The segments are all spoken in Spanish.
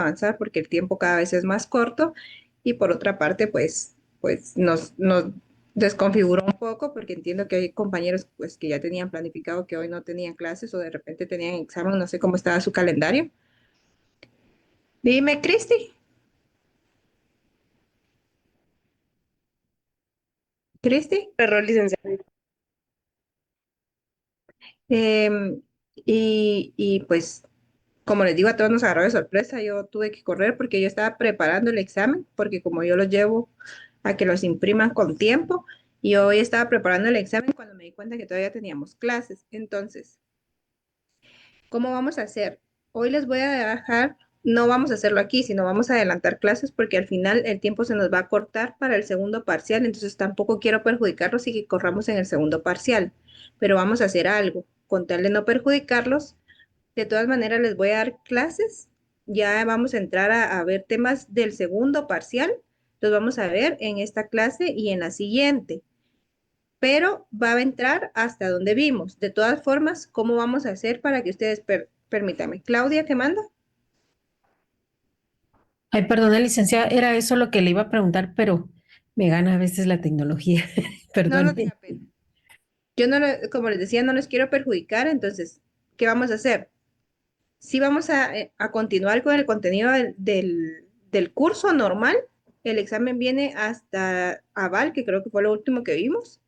avanzar porque el tiempo cada vez es más corto y por otra parte, pues nos desconfiguró un poco porque entiendo que hay compañeros pues que ya tenían planificado que hoy no tenían clases o de repente tenían examen, no sé cómo estaba su calendario. Dime, Cristi. Cristi. Error, licenciada. Em, y pues, como les digo, a todos nos agarró de sorpresa. Yo tuve que correr porque yo estaba preparando el examen, porque como yo los llevo a que los impriman con tiempo, y hoy estaba preparando el examen cuando me di cuenta que todavía teníamos clases. Entonces, ¿cómo vamos a hacer? Hoy les voy a dejar, no vamos a hacerlo aquí, sino vamos a adelantar clases porque al final el tiempo se nos va a cortar para el segundo parcial, entonces tampoco quiero perjudicarlos y que corramos en el segundo parcial, pero vamos a hacer algo, con tal de no perjudicarlos. De todas maneras, les voy a dar clases, ya vamos a entrar a ver temas del segundo parcial, los vamos a ver en esta clase y en la siguiente, pero va a entrar hasta donde vimos. De todas formas, ¿cómo vamos a hacer para que ustedes, permítame, Claudia, ¿qué manda? Ay, perdón, licenciada, era eso lo que le iba a preguntar, pero me gana a veces la tecnología. No, no Perdón. tenga pena. Yo no, como les decía, no les quiero perjudicar, entonces, ¿qué vamos a hacer? Sí vamos a continuar con el contenido del curso normal. El examen viene hasta aval, que creo que fue lo último que vimos.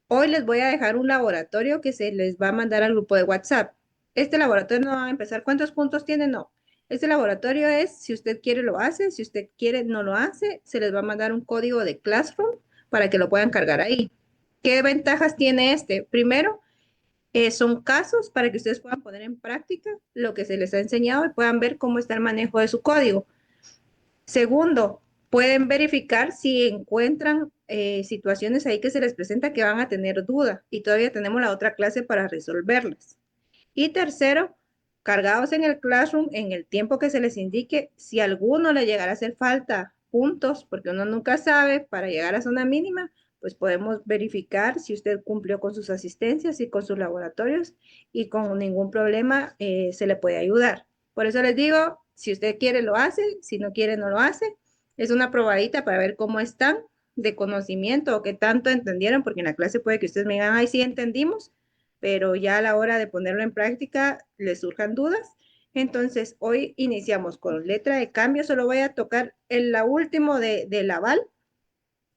Hoy les voy a dejar un laboratorio que se les va a mandar al grupo de WhatsApp. Este laboratorio no va a empezar. ¿Cuántos puntos tiene? No. Este laboratorio es, si usted quiere lo hace, si usted quiere no lo hace, se les va a mandar un código de Classroom para que lo puedan cargar ahí. ¿Qué ventajas tiene este? Primero, son casos para que ustedes puedan poner en práctica lo que se les ha enseñado y puedan ver cómo está el manejo de su código. Segundo, pueden verificar si encuentran situaciones ahí que se les presenta que van a tener duda y todavía tenemos la otra clase para resolverlas. Y tercero, cargados en el Classroom en el tiempo que se les indique, si a alguno le llegara a hacer falta puntos, porque uno nunca sabe, para llegar a zona mínima, pues podemos verificar si usted cumplió con sus asistencias y con sus laboratorios y con ningún problema se le puede ayudar. Por eso les digo, si usted quiere lo hace, si no quiere no lo hace. Es una probadita para ver cómo están de conocimiento o qué tanto entendieron, porque en la clase puede que ustedes me digan, ay, sí entendimos, pero ya a la hora de ponerlo en práctica les surjan dudas. Entonces, hoy iniciamos con letra de cambio, solo voy a tocar el la último del aval,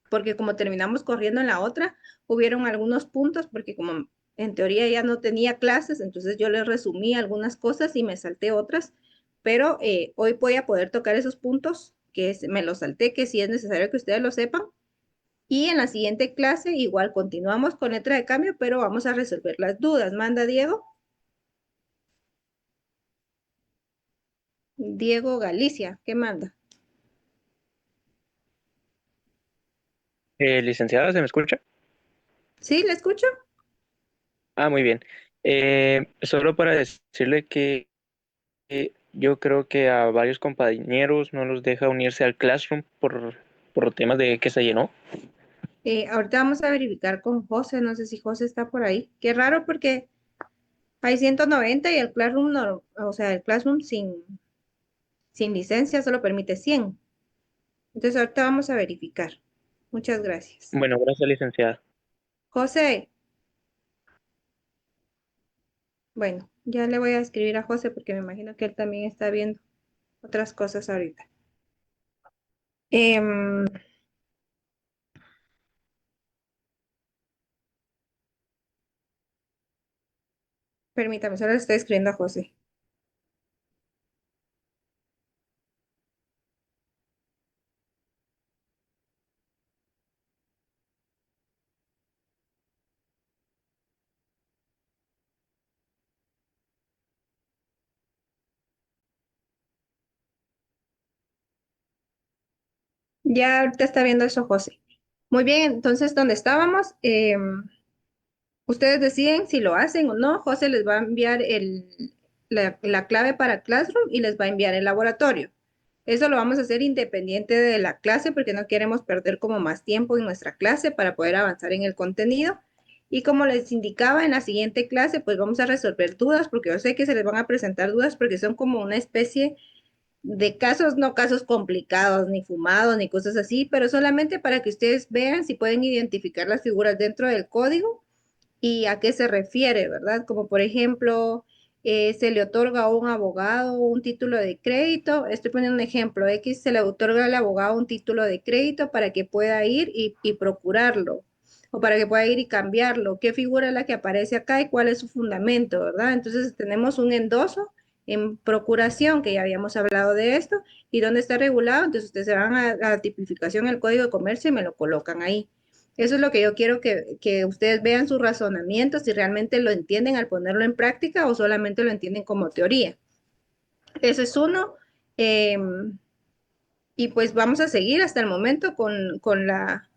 porque como terminamos corriendo en la otra, hubieron algunos puntos, porque como en teoría ya no tenía clases, entonces yo les resumí algunas cosas y me salté otras, pero hoy voy a poder tocar esos puntos me los salté, que sí es necesario que ustedes lo sepan. Y en la siguiente clase igual continuamos con letra de cambio, pero vamos a resolver las dudas. Manda Diego. Diego Galicia, ¿qué manda? Licenciada, ¿se me escucha? ¿Sí? ¿Le escucho? Ah, muy bien. Solo para decirle que yo creo que a varios compañeros no los deja unirse al Classroom por temas de que se llenó. Ahorita vamos a verificar con José, no sé si José está por ahí. Qué raro porque hay 190 y el Classroom, no, o sea, el Classroom sin licencia solo permite 100. Entonces ahorita vamos a verificar. Muchas gracias. Bueno, gracias, licenciada. José, bueno, ya le voy a escribir a José porque me imagino que él también está viendo otras cosas ahorita. Em, Permítame, solo le estoy escribiendo a José. Ya ahorita está viendo eso José. Muy bien, entonces, ¿dónde estábamos? Ustedes deciden si lo hacen o no. José les va a enviar la clave para Classroom y les va a enviar el laboratorio. Eso lo vamos a hacer independiente de la clase porque no queremos perder como más tiempo en nuestra clase para poder avanzar en el contenido. Y como les indicaba en la siguiente clase, pues vamos a resolver dudas porque yo sé que se les van a presentar dudas porque son como una especie de casos, no casos complicados, ni fumados, ni cosas así, pero solamente para que ustedes vean si pueden identificar las figuras dentro del código y a qué se refiere, ¿verdad? Como por ejemplo, se le otorga a un abogado un título de crédito. Estoy poniendo un ejemplo. X se le otorga al abogado un título de crédito para que pueda ir y procurarlo o para que pueda ir y cambiarlo. ¿Qué figura es la que aparece acá y cuál es su fundamento, verdad? Entonces tenemos un endoso en procuración, que ya habíamos hablado de esto, y dónde está regulado. Entonces ustedes se van a la tipificación, el código de comercio y me lo colocan ahí. Eso es lo que yo quiero que ustedes vean su razonamiento, si realmente lo entienden al ponerlo en práctica o solamente lo entienden como teoría. Ese es uno. eh, y pues vamos a seguir hasta el momento con la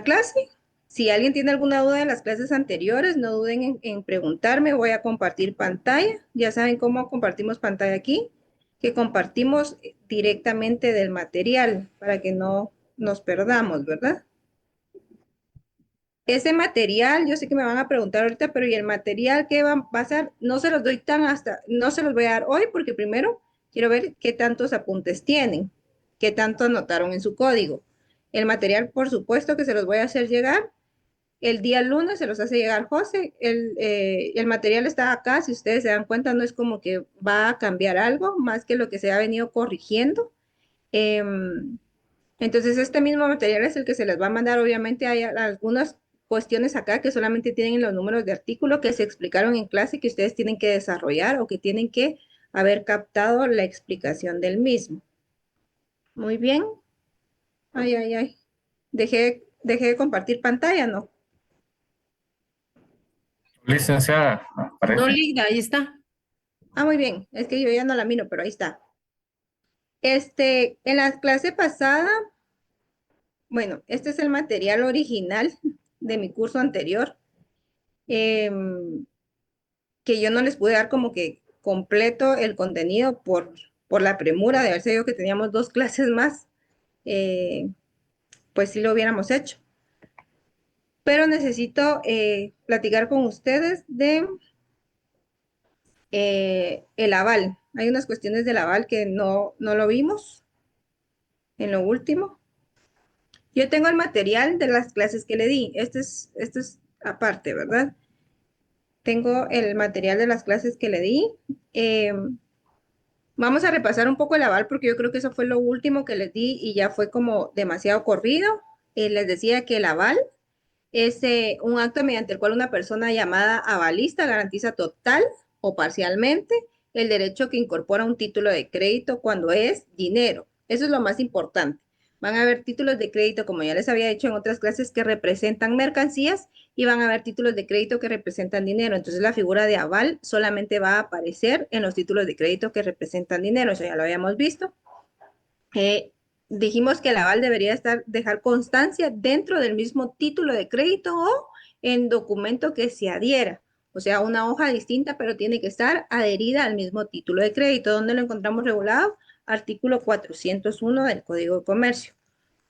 clase. Si alguien tiene alguna duda de las clases anteriores, no duden en preguntarme. Voy a compartir pantalla. Ya saben cómo compartimos pantalla aquí, que compartimos directamente del material para que no nos perdamos, ¿verdad? Ese material, yo sé que me van a preguntar ahorita, pero ¿y el material que va a pasar? No se los doy no se los voy a dar hoy porque primero quiero ver qué tantos apuntes tienen, qué tanto anotaron en su código. El material, por supuesto que se los voy a hacer llegar. El día lunes se los hace llegar José. El material está acá, si ustedes se dan cuenta, no es como que va a cambiar algo más que lo que se ha venido corrigiendo. Em, entonces, este mismo material es el que se les va a mandar. Obviamente hay algunas cuestiones acá que solamente tienen los números de artículo que se explicaron en clase que ustedes tienen que desarrollar o que tienen que haber captado la explicación del mismo. Muy bien. Ay, ay, ay. Dejé de compartir pantalla, ¿no? Licenciada, No, parece. Ligda, ahí está. Ah, muy bien. Es que yo ya no la miro, pero ahí está. En la clase pasada, bueno, este es el material original de mi curso anterior. Em, que yo no les pude dar como que completo el contenido por la premura de haber sabido que teníamos dos clases más, eh, pues sí lo hubiéramos hecho. Pero necesito platicar con ustedes de el aval. Hay unas cuestiones del aval que no lo vimos en lo último. Yo tengo el material de las clases que le di. Este es aparte, ¿verdad? Tengo el material de las clases que le di. Eh, Vamos a repasar un poco el aval porque yo creo que eso fue lo último que les di y ya fue como demasiado corrido. Les decía que el aval es un acto mediante el cual una persona llamada avalista garantiza total o parcialmente el derecho que incorpora un título de crédito cuando es dinero. Eso es lo más importante. Van a haber títulos de crédito, como ya les había dicho en otras clases, que representan mercancías y van a haber títulos de crédito que representan dinero. Entonces la figura de aval solamente va a aparecer en los títulos de crédito que representan dinero. Eso ya lo habíamos visto. Eh, Dijimos que el aval debería dejar constancia dentro del mismo título de crédito o en documento que se adhiera. O sea, una hoja distinta, pero tiene que estar adherida al mismo título de crédito. ¿Dónde lo encontramos regulado? Artículo 401 del Código de Comercio.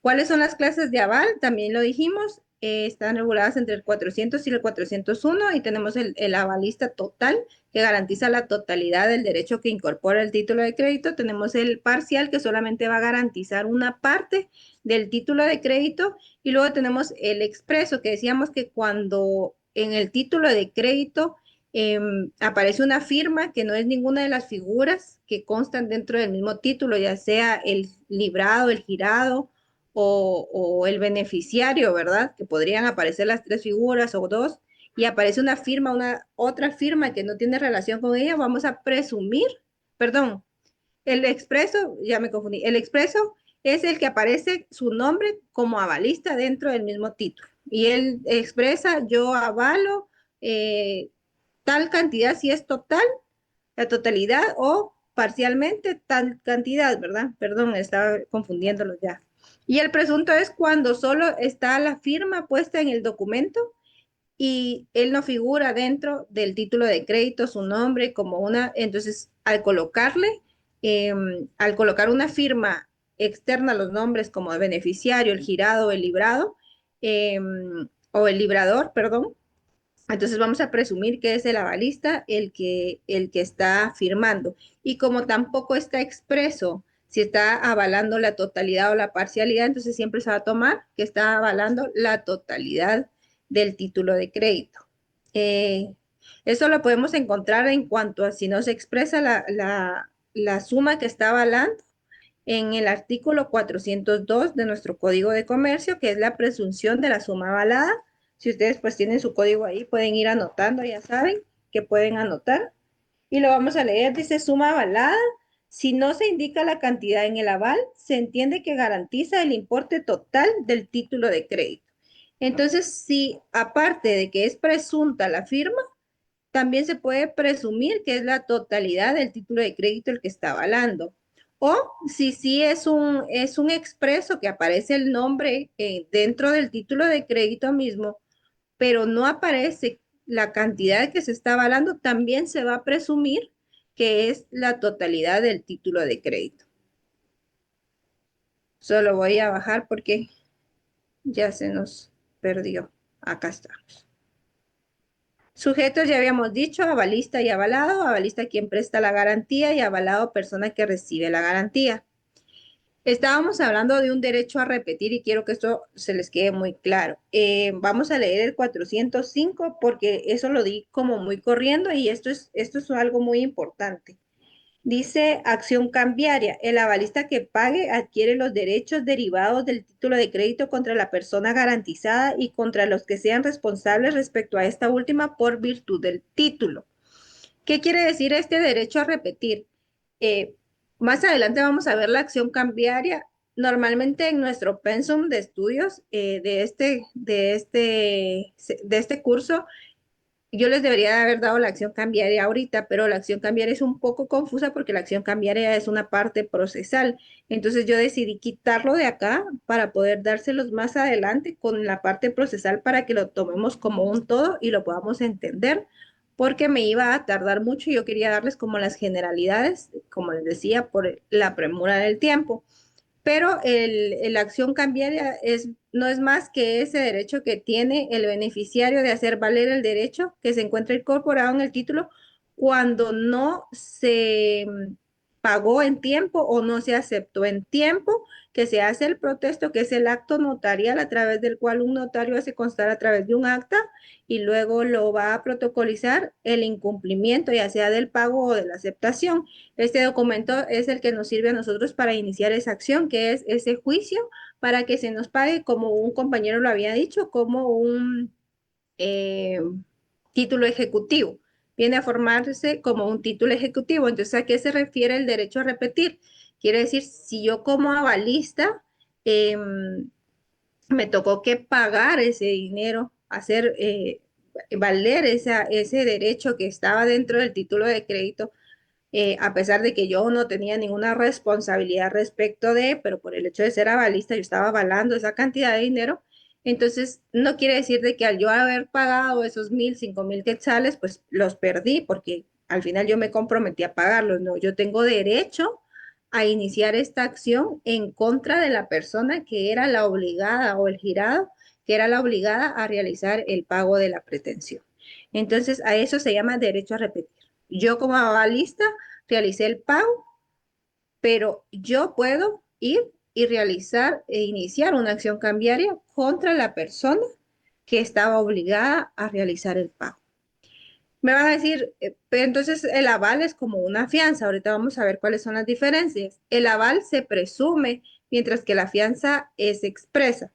¿Cuáles son las clases de aval? También lo dijimos, están reguladas entre el 400 y el 401 y tenemos el avalista total que garantiza la totalidad del derecho que incorpora el título de crédito. Tenemos el parcial que solamente va a garantizar una parte del título de crédito y luego tenemos el expreso que decíamos que cuando en el título de crédito aparece una firma que no es ninguna de las figuras que constan dentro del mismo título, ya sea el librado, el girado o el beneficiario, ¿verdad? Que podrían aparecer las tres figuras o dos, y aparece una firma, una otra firma que no tiene relación con ella, vamos a presumir, perdón, el expreso, ya me confundí, el expreso es el que aparece su nombre como avalista dentro del mismo título. Y él expresa, yo avalo eh, tal cantidad si es total, la totalidad o parcialmente tal cantidad, ¿verdad? Perdón, estaba confundiéndolo ya. Y el presunto es cuando solo está la firma puesta en el documento y él no figura dentro del título de crédito su nombre como una, entonces al colocar una firma externa a los nombres como de beneficiario, el girado, el librado, eh, o el librador, perdón, entonces vamos a presumir que es el avalista el que está firmando. y como tampoco está expreso si está avalando la totalidad o la parcialidad, entonces siempre se va a tomar que está avalando la totalidad del título de crédito. Eh, Eso lo podemos encontrar en cuanto a si no se expresa la suma que está avalando en el artículo 402 de nuestro Código de Comercio, que es la presunción de la suma avalada. Si ustedes pues tienen su código ahí, pueden ir anotando, ya saben que pueden anotar. Y lo vamos a leer, dice suma avalada. Si no se indica la cantidad en el aval, se entiende que garantiza el importe total del título de crédito. Entonces, si aparte de que es presunta la firma, también se puede presumir que es la totalidad del título de crédito el que está avalando. O si sí es un expreso que aparece el nombre dentro del título de crédito mismo, pero no aparece la cantidad que se está avalando, también se va a presumir que es la totalidad del título de crédito. Solo voy a bajar porque ya se nos perdió. Acá estamos. Sujetos ya habíamos dicho, avalista y avalado, avalista quien presta la garantía y avalado persona que recibe la garantía. Estábamos hablando de un derecho a repetir y quiero que esto se les quede muy claro. Vamos a leer el 405 porque eso lo di como muy corriendo y esto es algo muy importante. Dice acción cambiaria. El avalista que pague adquiere los derechos derivados del título de crédito contra la persona garantizada y contra los que sean responsables respecto a esta última por virtud del título. ¿Qué quiere decir este derecho a repetir? Eh, Más adelante vamos a ver la acción cambiaria. Normalmente en nuestro pensum de estudios de este curso yo les debería haber dado la acción cambiaria ahorita, pero la acción cambiaria es un poco confusa porque la acción cambiaria es una parte procesal. Entonces yo decidí quitarlo de acá para poder dárselos más adelante con la parte procesal para que lo tomemos como un todo y lo podamos entender, porque me iba a tardar mucho y yo quería darles como las generalidades, como les decía, por la premura del tiempo. Pero la acción cambiaria no es más que ese derecho que tiene el beneficiario de hacer valer el derecho que se encuentra incorporado en el título cuando no se pagó en tiempo o no se aceptó en tiempo, que se hace el protesto, que es el acto notarial a través del cual un notario hace constar a través de un acta y luego lo va a protocolizar el incumplimiento, ya sea del pago o de la aceptación. Este documento es el que nos sirve a nosotros para iniciar esa acción, que es ese juicio, para que se nos pague, como un compañero lo había dicho, como un eh, título ejecutivo. Viene a formarse como un título ejecutivo. Entonces, ¿a qué se refiere el derecho a repetir? Quiere decir, si yo como avalista me tocó que pagar ese dinero, hacer valer ese derecho que estaba dentro del título de crédito, a pesar de que yo no tenía ninguna responsabilidad respecto de, pero por el hecho de ser avalista, yo estaba avalando esa cantidad de dinero. Entonces, no quiere decir de que al yo haber pagado esos 1.000, 5.000 quetzales, pues los perdí, porque al final yo me comprometí a pagarlos. No, yo tengo derecho a iniciar esta acción en contra de la persona que era la obligada o el girado, que era la obligada a realizar el pago de la pretensión. Entonces, a eso se llama derecho a repetir. Yo como avalista realicé el pago, pero yo puedo ir y realizar e iniciar una acción cambiaria contra la persona que estaba obligada a realizar el pago. Me van a decir, pero entonces el aval es como una fianza. Ahorita vamos a ver cuáles son las diferencias. El aval se presume, mientras que la fianza es expresa.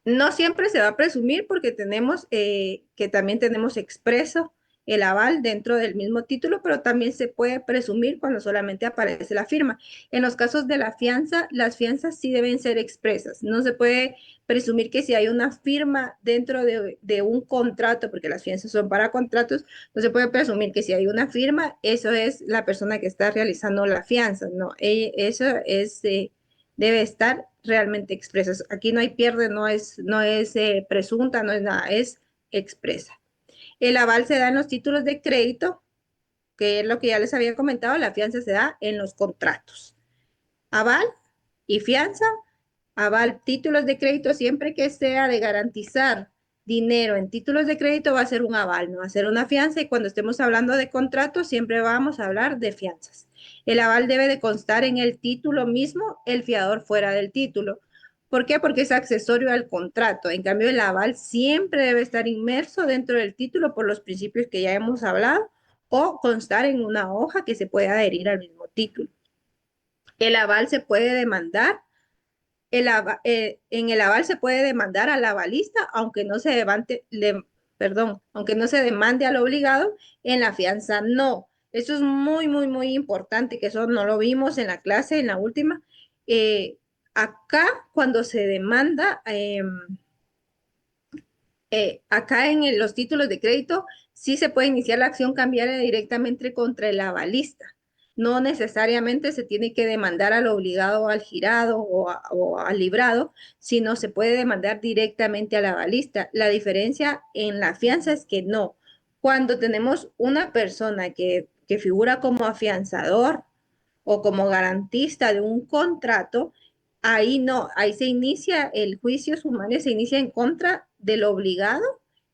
No siempre se va a presumir porque tenemos que también tenemos expreso el aval dentro del mismo título, pero también se puede presumir cuando solamente aparece la firma. En los casos de la fianza, las fianzas sí deben ser expresas. No se puede presumir que si hay una firma dentro de un contrato, porque las fianzas son para contratos, no se puede presumir que si hay una firma, eso es la persona que está realizando la fianza. No, eso es debe estar realmente expresa. Aquí no hay pierde, no es presunta, no es nada, es expresa. El aval se da en los títulos de crédito, que es lo que ya les había comentado, la fianza se da en los contratos. Aval y fianza, aval, títulos de crédito siempre que sea de garantizar dinero en títulos de crédito va a ser un aval, no va a ser una fianza, y cuando estemos hablando de contratos siempre vamos a hablar de fianzas. El aval debe de constar en el título mismo, el fiador fuera del título. ¿Por qué? Porque es accesorio al contrato. En cambio, el aval siempre debe estar inmerso dentro del título por los principios que ya hemos hablado o constar en una hoja que se pueda adherir al mismo título. El aval se puede demandar en el aval se puede demandar al avalista, aunque no se perdón, aunque no se demande al obligado, en la fianza no. Eso es muy, muy, muy importante, que eso no lo vimos en la clase, en la última. Acá, cuando se demanda, acá en los títulos de crédito, sí se puede iniciar la acción cambiaria directamente contra el avalista. No necesariamente se tiene que demandar al obligado, al girado o al librado, sino se puede demandar directamente al avalista. La diferencia en la fianza es que no. Cuando tenemos una persona que figura como afianzador o como garantista de un contrato, ahí no, ahí se inicia el juicio sumario, se inicia en contra del obligado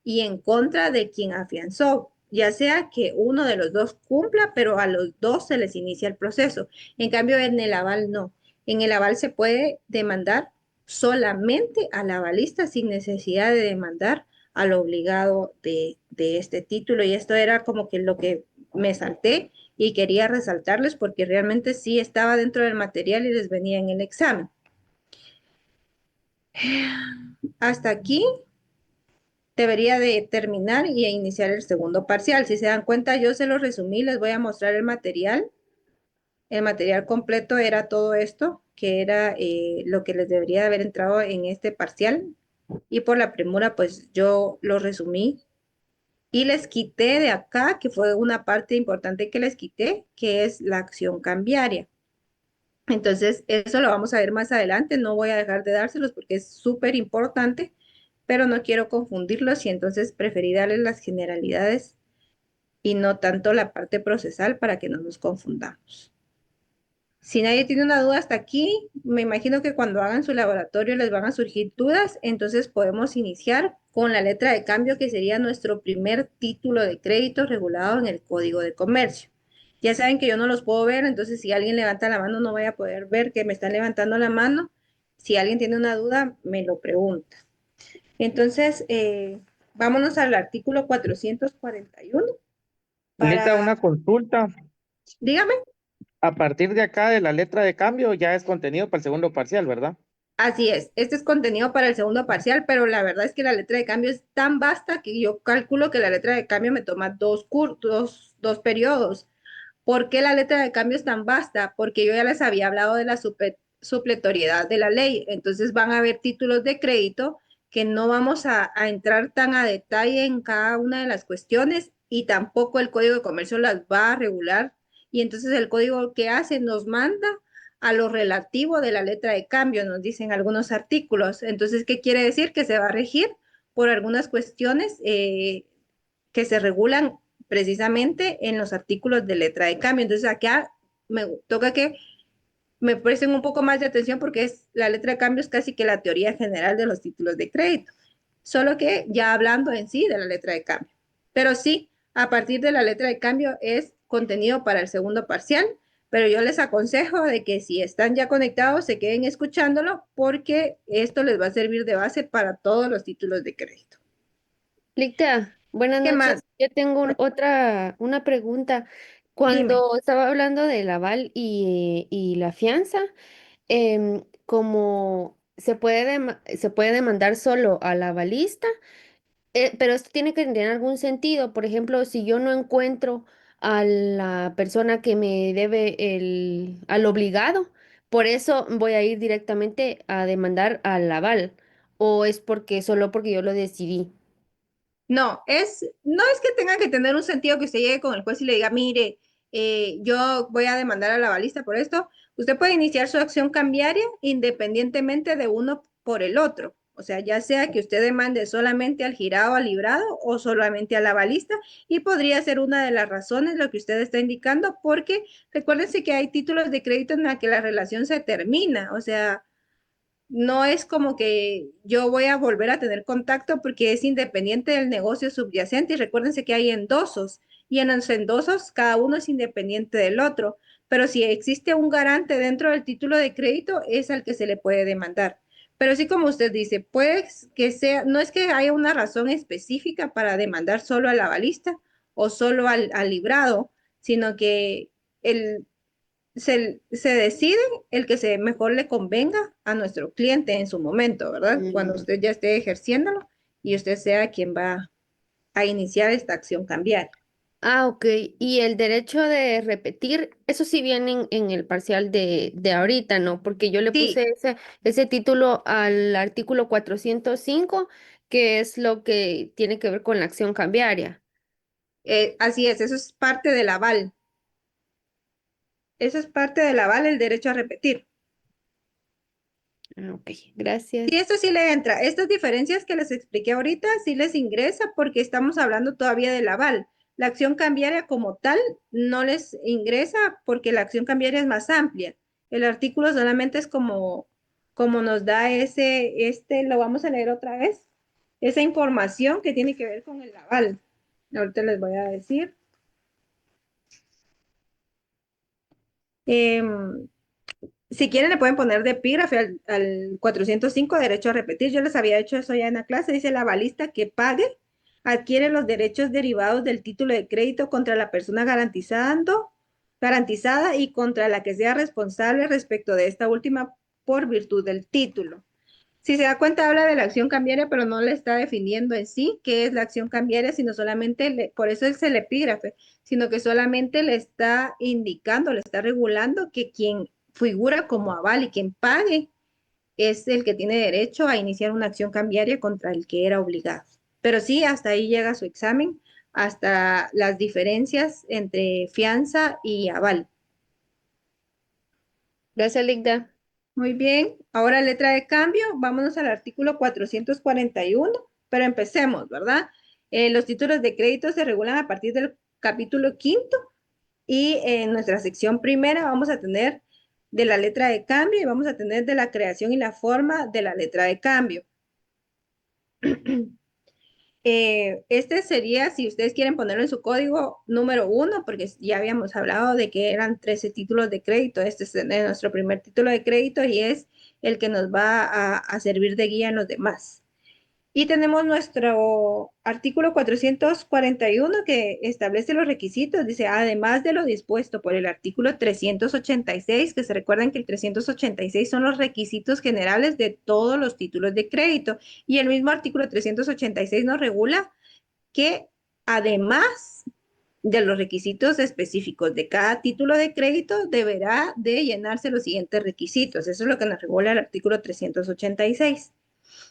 y en contra de quien afianzó, ya sea que uno de los dos cumpla, pero a los dos se les inicia el proceso. En cambio, en el aval no. En el aval se puede demandar solamente al avalista sin necesidad de demandar al obligado de este título. Y esto era como que lo que me salté y quería resaltarles porque realmente sí estaba dentro del material y les venía en el examen. Hasta aquí debería de terminar y iniciar el segundo parcial. Si se dan cuenta, yo se lo resumí, les voy a mostrar el material. El material completo era todo esto, que era lo que les debería haber entrado en este parcial. Y por la premura, pues yo lo resumí y les quité de acá, que fue una parte importante que les quité, que es la acción cambiaria. Entonces, eso lo vamos a ver más adelante. No voy a dejar de dárselos porque es súper importante, pero no quiero confundirlos y entonces preferí darles las generalidades y no tanto la parte procesal para que no nos confundamos. Si nadie tiene una duda hasta aquí, me imagino que cuando hagan su laboratorio les van a surgir dudas, entonces podemos iniciar con la letra de cambio, que sería nuestro primer título de crédito regulado en el Código de Comercio. Ya saben que yo no los puedo ver, entonces si alguien levanta la mano no voy a poder ver que me están levantando la mano. Si alguien tiene una duda, me lo pregunta. Entonces, vámonos al artículo 441 Anita, para, una consulta. dígame. A partir de acá de la letra de cambio ya es contenido para el segundo parcial, ¿verdad? Así es, este es contenido para el segundo parcial, pero la verdad es que la letra de cambio es tan vasta que yo calculo que la letra de cambio me toma dos periodos. ¿Por qué la letra de cambio es tan vasta? Porque yo ya les había hablado de la supletoriedad de la ley. Entonces van a haber títulos de crédito que no vamos a entrar tan a detalle en cada una de las cuestiones y tampoco el Código de Comercio las va a regular. Y entonces el código que hace nos manda a lo relativo de la letra de cambio, nos dicen algunos artículos. Entonces, ¿qué quiere decir? Que se va a regir por algunas cuestiones que se regulan precisamente en los artículos de letra de cambio. Entonces, acá me toca que me presten un poco más de atención porque es la letra de cambio es casi que la teoría general de los títulos de crédito, solo que ya hablando en sí de la letra de cambio. Pero sí, a partir de la letra de cambio es contenido para el segundo parcial, pero yo les aconsejo de que si están ya conectados se queden escuchándolo porque esto les va a servir de base para todos los títulos de crédito. Licta, buenas ¿Qué más? noches. Yo tengo una pregunta. Dime. Cuando estaba hablando del aval y la fianza, como se puede demandar solo al avalista, pero esto tiene que tener algún sentido. Por ejemplo, si yo no encuentro a la persona que me debe al obligado, por eso voy a ir directamente a demandar al aval, o es porque solo porque yo lo decidí. No es que tenga que tener un sentido que usted llegue con el juez y le diga, mire, yo voy a demandar a la balista por esto. Usted puede iniciar su acción cambiaria independientemente de uno por el otro. O sea, ya sea que usted demande solamente al girado, al librado o solamente a la balista, y podría ser una de las razones lo que usted está indicando, porque recuérdense que hay títulos de crédito en la que la relación se termina. O sea, no es como que yo voy a volver a tener contacto porque es independiente del negocio subyacente. Y recuérdense que hay endosos y en los endosos cada uno es independiente del otro. Pero si existe un garante dentro del título de crédito, es al que se le puede demandar. Pero sí, como usted dice, pues que sea, no es que haya una razón específica para demandar solo al avalista o solo al librado, sino que el, se decide el que se mejor le convenga a nuestro cliente en su momento, ¿verdad? Cuando Mm. usted ya esté ejerciéndolo y usted sea quien va a iniciar esta acción cambiaria. Ah, ok. Y el derecho de repetir, eso sí viene en el parcial de ahorita, ¿no? Porque yo le puse Sí, ese título al artículo 405, que es lo que tiene que ver con la acción cambiaria. así es, eso es parte del aval. Eso es parte del aval, el derecho a repetir. Ah, ok, gracias. Sí, esto sí le entra. Estas diferencias que les expliqué ahorita sí les ingresa porque estamos hablando todavía del aval. La acción cambiaria como tal no les ingresa porque la acción cambiaria es más amplia. El artículo solamente es como nos da lo vamos a leer otra vez, esa información que tiene que ver con el aval. Ahorita les voy a decir. Em, Si quieren, le pueden poner de epígrafe al 405 derecho a repetir. Yo les había hecho eso ya en la clase. Dice, la avalista que pague adquiere los derechos derivados del título de crédito contra la persona garantizada y contra la que sea responsable respecto de esta última por virtud del título. Si se da cuenta, habla de la acción cambiaria, pero no le está definiendo en sí qué es la acción cambiaria, sino solamente, por eso es el epígrafe, sino que solamente le está indicando, le está regulando que quien figura como aval y quien pague es el que tiene derecho a iniciar una acción cambiaria contra el que era obligado. Pero sí, hasta ahí llega su examen, hasta las diferencias entre fianza y aval. Gracias, Ligda. Muy bien, ahora letra de cambio, vámonos al artículo 441, pero empecemos, ¿verdad? Los títulos de crédito se regulan a partir del capítulo quinto y en nuestra sección primera vamos a tener de la letra de cambio y vamos a tener de la creación y la forma de la letra de cambio. Este sería, si ustedes quieren ponerlo en su código número 1, porque ya habíamos hablado de que eran 13 títulos de crédito. Este es nuestro primer título de crédito y es el que nos va a servir de guía en los demás. Y tenemos nuestro artículo 441 que establece los requisitos. Dice, además de lo dispuesto por el artículo 386, que se recuerden que el 386 son los requisitos generales de todos los títulos de crédito. Y el mismo artículo 386 nos regula que además de los requisitos específicos de cada título de crédito, deberá de llenarse los siguientes requisitos. Eso es lo que nos regula el artículo 386.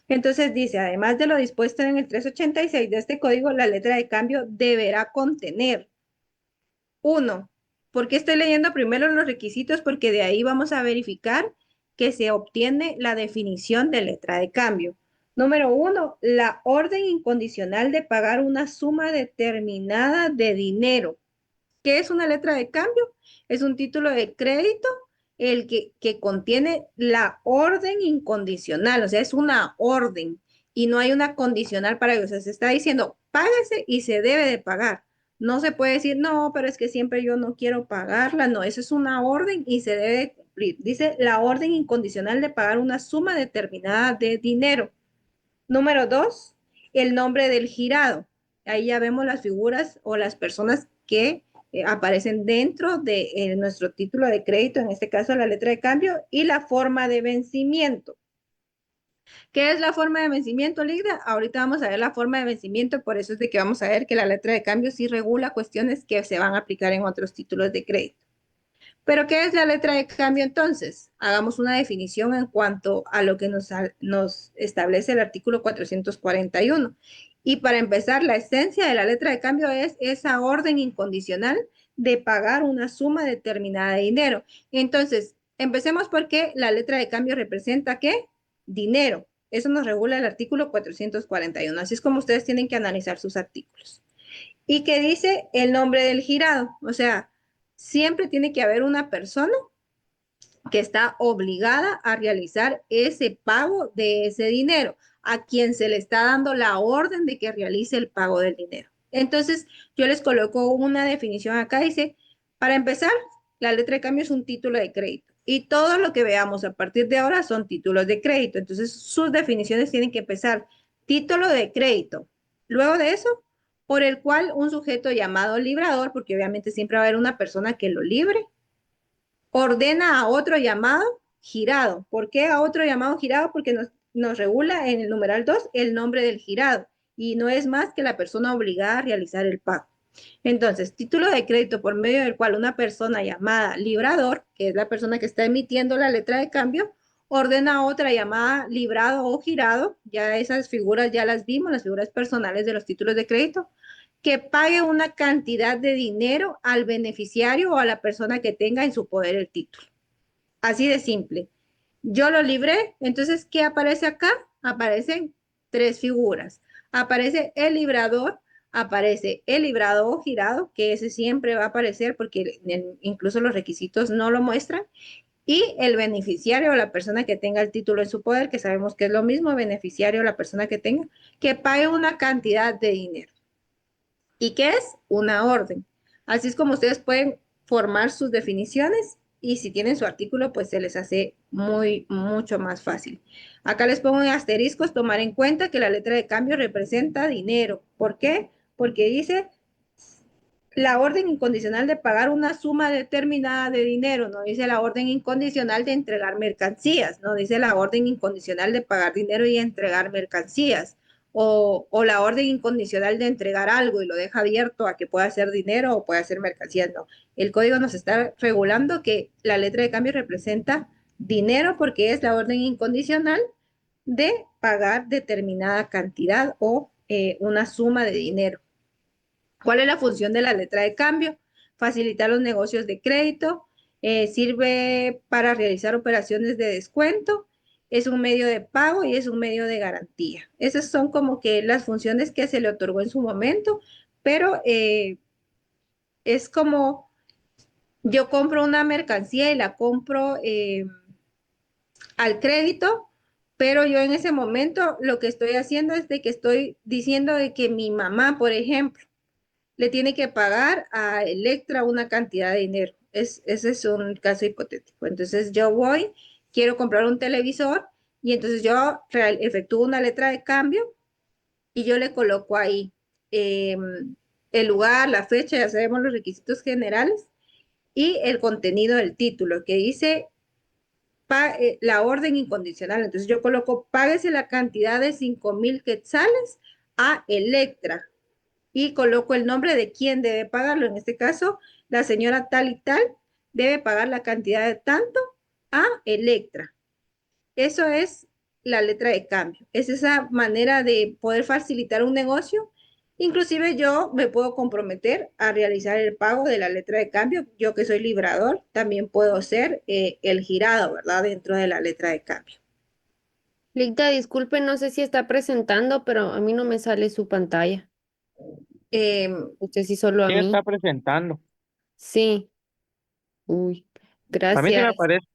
Entonces dice, además de lo dispuesto en el 386 de este código, la letra de cambio deberá contener, uno, ¿por qué estoy leyendo primero los requisitos? Porque de ahí vamos a verificar que se obtiene la definición de letra de cambio. Número uno, la orden incondicional de pagar una suma determinada de dinero. ¿Qué es una letra de cambio? Es un título de crédito el que contiene la orden incondicional, o sea, es una orden y no hay una condicional para ello. O sea, se está diciendo, págase y se debe de pagar. No se puede decir, no, pero es que siempre yo no quiero pagarla. No, eso es una orden y se debe de cumplir. Dice la orden incondicional de pagar una suma determinada de dinero. Número dos, el nombre del girado. Ahí ya vemos las figuras o las personas que aparecen dentro de nuestro título de crédito, en este caso la letra de cambio, y la forma de vencimiento. ¿Qué es la forma de vencimiento, Ligda? Ahorita vamos a ver la forma de vencimiento, por eso es de que vamos a ver que la letra de cambio sí regula cuestiones que se van a aplicar en otros títulos de crédito. ¿Pero qué es la letra de cambio entonces? Hagamos una definición en cuanto a lo que nos establece el artículo 441. Y para empezar, la esencia de la letra de cambio es esa orden incondicional de pagar una suma determinada de dinero. Entonces, empecemos porque la letra de cambio representa ¿qué? Dinero. Eso nos regula el artículo 441. Así es como ustedes tienen que analizar sus artículos. Y que dice el nombre del girado. O sea, siempre tiene que haber una persona que está obligada a realizar ese pago de ese dinero, a quien se le está dando la orden de que realice el pago del dinero. Entonces, yo les coloco una definición acá, dice, para empezar, la letra de cambio es un título de crédito y todo lo que veamos a partir de ahora son títulos de crédito. Entonces, sus definiciones tienen que empezar título de crédito. Luego de eso, por el cual un sujeto llamado librador, porque obviamente siempre va a haber una persona que lo libre, ordena a otro llamado girado. ¿Por qué a otro llamado girado? Porque nos regula en el numeral 2 el nombre del girado y no es más que la persona obligada a realizar el pago. Entonces, título de crédito por medio del cual una persona llamada librador, que es la persona que está emitiendo la letra de cambio, ordena a otra llamada librado o girado, ya esas figuras ya las vimos, las figuras personales de los títulos de crédito, que pague una cantidad de dinero al beneficiario o a la persona que tenga en su poder el título. Así de simple. Yo lo libré, entonces, ¿qué aparece acá? Aparecen tres figuras. Aparece el librador, aparece el librado o girado, que ese siempre va a aparecer porque incluso los requisitos no lo muestran, y el beneficiario o la persona que tenga el título en su poder, que sabemos que es lo mismo, beneficiario o la persona que tenga, que pague una cantidad de dinero. ¿Y qué es? Una orden. Así es como ustedes pueden formar sus definiciones y si tienen su artículo, pues se les hace mucho más fácil. Acá les pongo en asteriscos, tomar en cuenta que la letra de cambio representa dinero. ¿Por qué? Porque dice la orden incondicional de pagar una suma determinada de dinero, no dice la orden incondicional de entregar mercancías, no dice la orden incondicional de pagar dinero y entregar mercancías, o la orden incondicional de entregar algo y lo deja abierto a que pueda ser dinero o pueda ser mercancías, no. El código nos está regulando que la letra de cambio representa dinero porque es la orden incondicional de pagar determinada cantidad o una suma de dinero. ¿Cuál es la función de la letra de cambio? Facilitar los negocios de crédito, sirve para realizar operaciones de descuento, es un medio de pago y es un medio de garantía. Esas son como que las funciones que se le otorgó en su momento, pero es como yo compro una mercancía y la compro al crédito, pero yo en ese momento lo que estoy haciendo es de que estoy diciendo de que mi mamá, por ejemplo, le tiene que pagar a Electra una cantidad de dinero. Ese es un caso hipotético. Entonces yo voy, quiero comprar un televisor y entonces yo efectúo una letra de cambio y yo le coloco ahí eh, el lugar, la fecha, ya sabemos los requisitos generales y el contenido del título que dice la orden incondicional. Entonces yo coloco, páguese la cantidad de 5,000 quetzales a Electra y coloco el nombre de quién debe pagarlo. En este caso, la señora tal y tal debe pagar la cantidad de tanto a Electra. Eso es la letra de cambio. Es esa manera de poder facilitar un negocio. Inclusive yo me puedo comprometer a realizar el pago de la letra de cambio. Yo que soy librador, también puedo ser el girado, ¿verdad? Dentro de la letra de cambio. Licta, disculpe, no sé si está presentando, pero a mí no me sale su pantalla. Eh, Usted sí solo a ¿Quién mí. está presentando? Sí. Uy, A mí sí me gracias. aparece.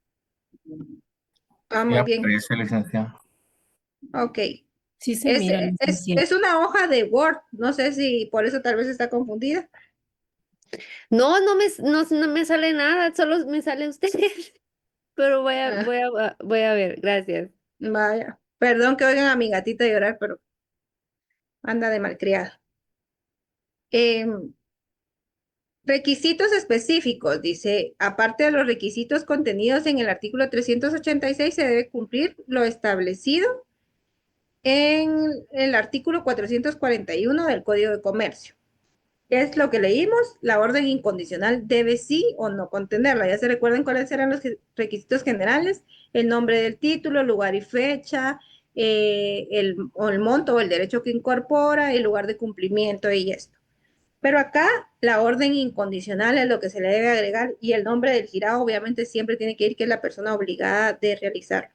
muy Ya bien. aparece, licenciado. Ok. Sí se Es, mira, es, licenciada. es una hoja de Word. No sé si por eso tal vez está confundida. No, no me sale nada, solo me sale usted. Pero Ah, voy a ver, gracias. vaya. Perdón que oigan a mi gatita llorar, pero anda de malcriada. Requisitos específicos, dice, aparte de los requisitos contenidos en el artículo 386, se debe cumplir lo establecido en el artículo 441 del Código de Comercio. ¿Qué es lo que leímos? La orden incondicional debe sí o no contenerla. Ya se recuerdan cuáles eran los requisitos generales, el nombre del título, lugar y fecha, o el monto o el derecho que incorpora, el lugar de cumplimiento y esto. Pero acá la orden incondicional es lo que se le debe agregar y el nombre del girado obviamente siempre tiene que ir que es la persona obligada de realizarlo.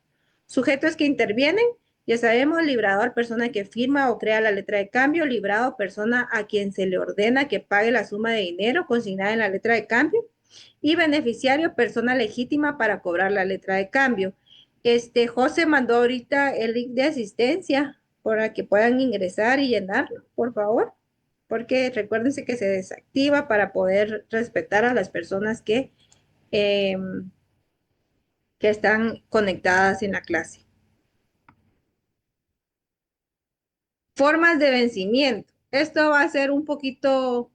Sujetos que intervienen, ya sabemos, librador, persona que firma o crea la letra de cambio, librado, persona a quien se le ordena que pague la suma de dinero consignada en la letra de cambio. Y beneficiario, persona legítima para cobrar la letra de cambio. José mandó ahorita el link de asistencia para que puedan ingresar y llenarlo, por favor, porque recuérdense que se desactiva para poder respetar a las personas em, que están conectadas en la clase. Formas de vencimiento. Esto va a ser un poquito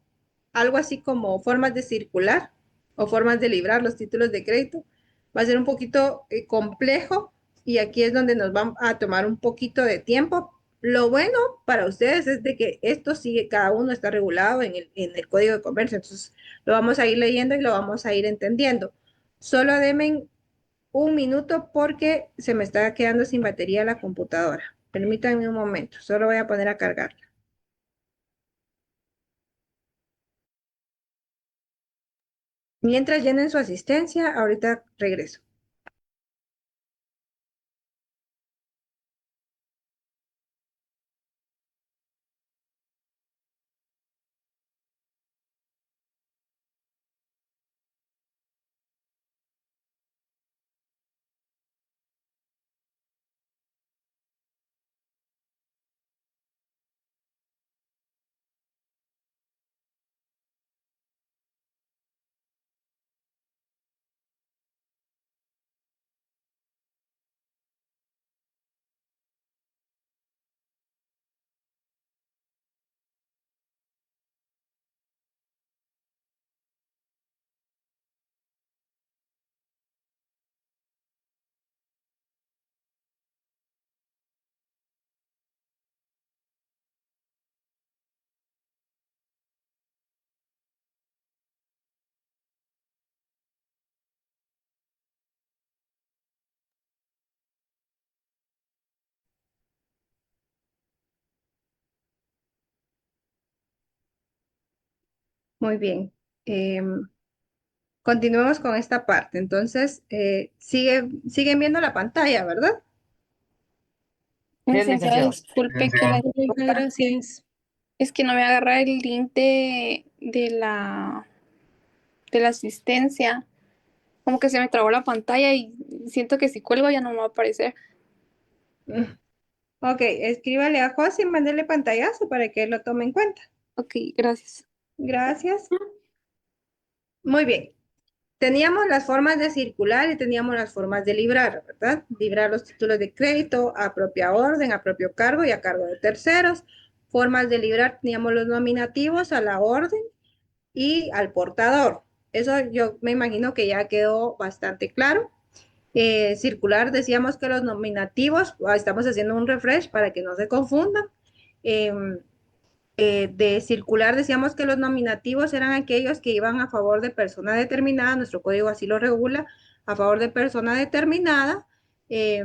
algo así como formas de circular o formas de librar los títulos de crédito. Va a ser un poquito complejo y aquí es donde nos va a tomar un poquito de tiempo. Lo bueno para ustedes es de que esto sigue, cada uno está regulado en el Código de Comercio, entonces lo vamos a ir leyendo y lo vamos a ir entendiendo. Solo denme un minuto porque se me está quedando sin batería la computadora. Permítanme un momento, solo voy a poner a cargar. Mientras llenen su asistencia, ahorita regreso. Muy bien. Continuemos con esta parte. Entonces, siguen viendo la pantalla, ¿verdad? Sí, Licenciada, licenciado. disculpe que la Muchas interrumpa. gracias. Es que no me agarra el link de la asistencia. Como que se me trabó la pantalla y siento que si cuelgo ya no me va a aparecer. Ok, escríbale a José y mándele pantallazo para que él lo tome en cuenta. Ok, gracias. Gracias. Muy bien. Teníamos las formas de circular y teníamos las formas de librar, ¿verdad? Librar los títulos de crédito a propia orden, a propio cargo y a cargo de terceros. Formas de librar teníamos los nominativos a la orden y al portador. Eso yo me imagino que ya quedó bastante claro. Circular, decíamos que los nominativos, estamos haciendo un refresh para que no se confundan. Em, de circular decíamos que los nominativos eran aquellos que iban a favor de persona determinada, nuestro código así lo regula, a favor de persona determinada, eh,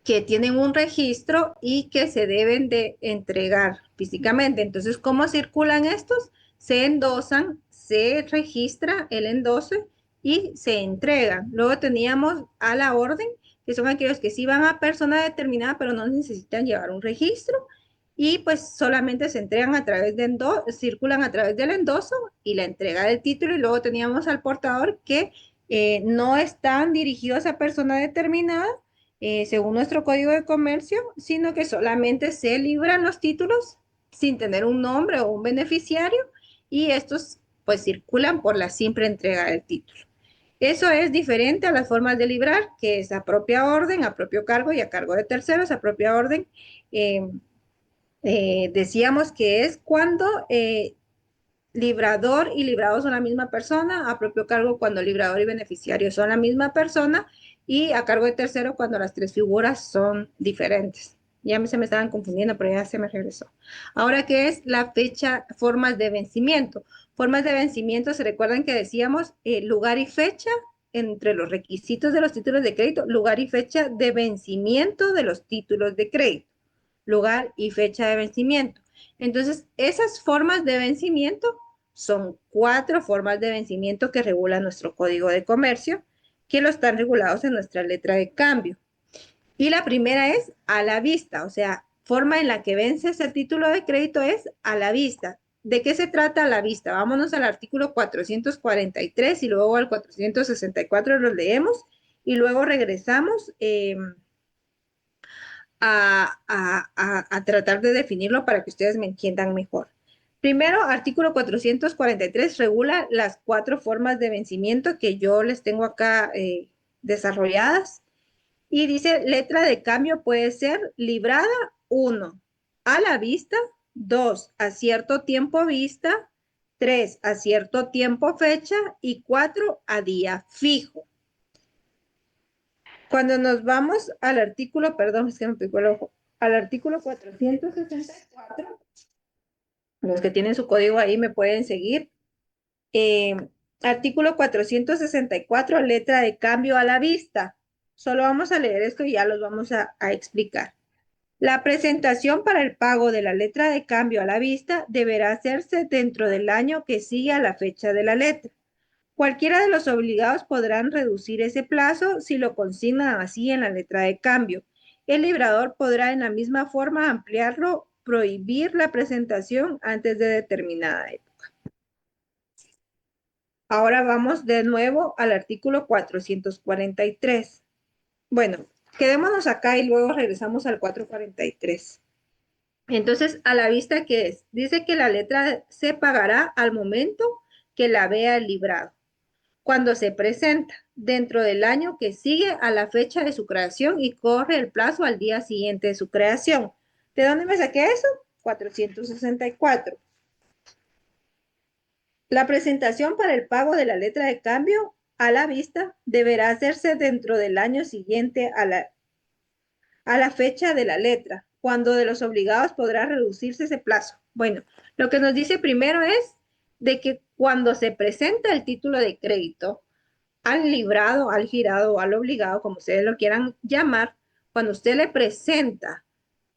que tienen un registro y que se deben de entregar físicamente. Entonces, ¿cómo circulan estos? Se endosan, se registra el endose y se entregan. Luego teníamos a la orden, que son aquellos que sí van a persona determinada, pero no necesitan llevar un registro y pues solamente se entregan a través de circulan a través del endoso y la entrega del título. Y luego teníamos al portador que no están dirigidos a persona determinada, según nuestro código de comercio, sino que solamente se libran los títulos sin tener un nombre o un beneficiario y estos pues circulan por la simple entrega del título. Eso es diferente a las formas de librar, que es a propia orden, a propio cargo y a cargo de terceros. A propia orden, eh, decíamos que es cuando librador y librado son la misma persona, a propio cargo cuando librador y beneficiario son la misma persona y a cargo de tercero cuando las tres figuras son diferentes. Ya se me estaban confundiendo, pero ya se me regresó. Ahora, ¿qué es la fecha, formas de vencimiento? Formas de vencimiento, se recuerdan que decíamos lugar y fecha entre los requisitos de los títulos de crédito, lugar y fecha de vencimiento de los títulos de crédito, lugar y fecha de vencimiento. Entonces, esas formas de vencimiento son 4 formas de vencimiento que regula nuestro Código de Comercio, que lo están regulados en nuestra letra de cambio. Y la primera es a la vista, o sea, forma en la que vences el título de crédito es a la vista. ¿de qué se trata la vista? Vámonos al artículo 443 y luego al 464 los leemos y luego regresamos a tratar de definirlo para que ustedes me entiendan mejor. Primero, artículo 443 regula las 4 formas de vencimiento que yo les tengo acá desarrolladas. Y dice, letra de cambio puede ser librada, 1, a la vista, 2, a cierto tiempo vista, 3, a cierto tiempo fecha y 4, a día fijo. Cuando nos vamos al artículo, perdón, es que me picó el ojo, al artículo 464, los que tienen su código ahí me pueden seguir. Artículo 464, letra de cambio a la vista. Solo vamos a leer esto y ya los vamos a explicar. La presentación para el pago de la letra de cambio a la vista deberá hacerse dentro del año que sigue a la fecha de la letra. Cualquiera de los obligados podrán reducir ese plazo si lo consignan así en la letra de cambio. El librador podrá en la misma forma ampliarlo, prohibir la presentación antes de determinada época. Ahora vamos de nuevo al artículo 443. Bueno, quedémonos acá y luego regresamos al 443. Entonces, a la vista, ¿qué es? Dice que la letra se pagará al momento que la vea el librado, cuando se presenta, dentro del año que sigue a la fecha de su creación y corre el plazo al día siguiente de su creación. ¿De dónde me saqué eso? 464. La presentación para el pago de la letra de cambio a la vista deberá hacerse dentro del año siguiente a la fecha de la letra, cuando de los obligados podrá reducirse ese plazo. Bueno, lo que nos dice primero es de que cuando se presenta el título de crédito al librado, al girado o al obligado, como ustedes lo quieran llamar, cuando usted le presenta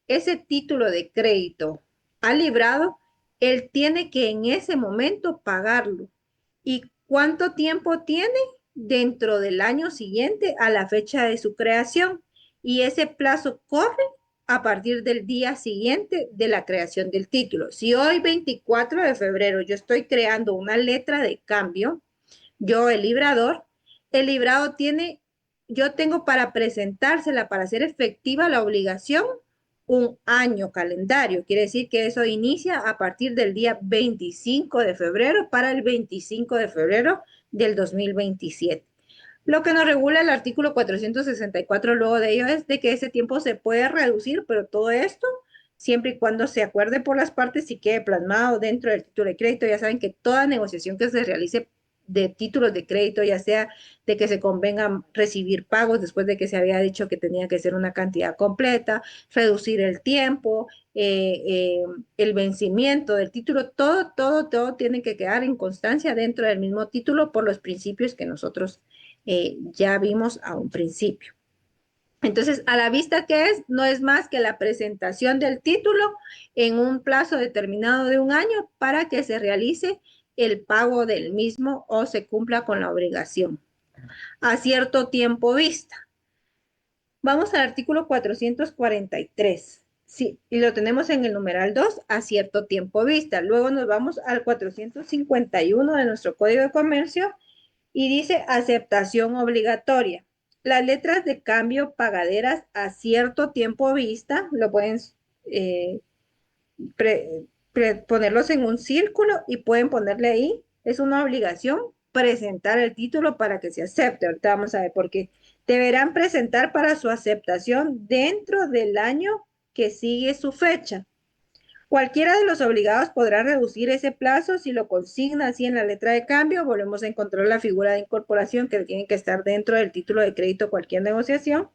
ese título de crédito al librado, él tiene que en ese momento pagarlo. ¿Y cuánto tiempo tiene? Dentro del año siguiente a la fecha de su creación. Y ese plazo corre a partir del día siguiente de la creación del título. Si hoy, 24 de febrero, yo estoy creando una letra de cambio, yo, el librador, el librado tiene, yo tengo para presentársela, para hacer efectiva la obligación, un año calendario. Quiere decir que eso inicia a partir del día 25 de febrero para el 25 de febrero del 2027. Lo que nos regula el artículo 464 luego de ello es de que ese tiempo se puede reducir, pero todo esto siempre y cuando se acuerde por las partes y quede plasmado dentro del título de crédito. Ya saben que toda negociación que se realice de títulos de crédito, ya sea de que se convenga recibir pagos después de que se había dicho que tenía que ser una cantidad completa, reducir el tiempo, el vencimiento del título, todo tiene que quedar en constancia dentro del mismo título por los principios que nosotros ya vimos a un principio. Entonces, a la vista que es, no es más que la presentación del título en un plazo determinado de un año para que se realice el pago del mismo o se cumpla con la obligación a cierto tiempo vista. Vamos al artículo 443. Sí, y lo tenemos en el numeral 2, a cierto tiempo vista. Luego nos vamos al 451 de nuestro Código de Comercio y dice aceptación obligatoria. Las letras de cambio pagaderas a cierto tiempo vista, lo pueden ponerlos en un círculo y pueden ponerle ahí, es una obligación presentar el título para que se acepte. Ahorita vamos a ver por qué. Deberán presentar para su aceptación dentro del año que sigue su fecha. Cualquiera de los obligados podrá reducir ese plazo si lo consigna así en la letra de cambio. Volvemos a encontrar la figura de incorporación que tiene que estar dentro del título de crédito cualquier negociación.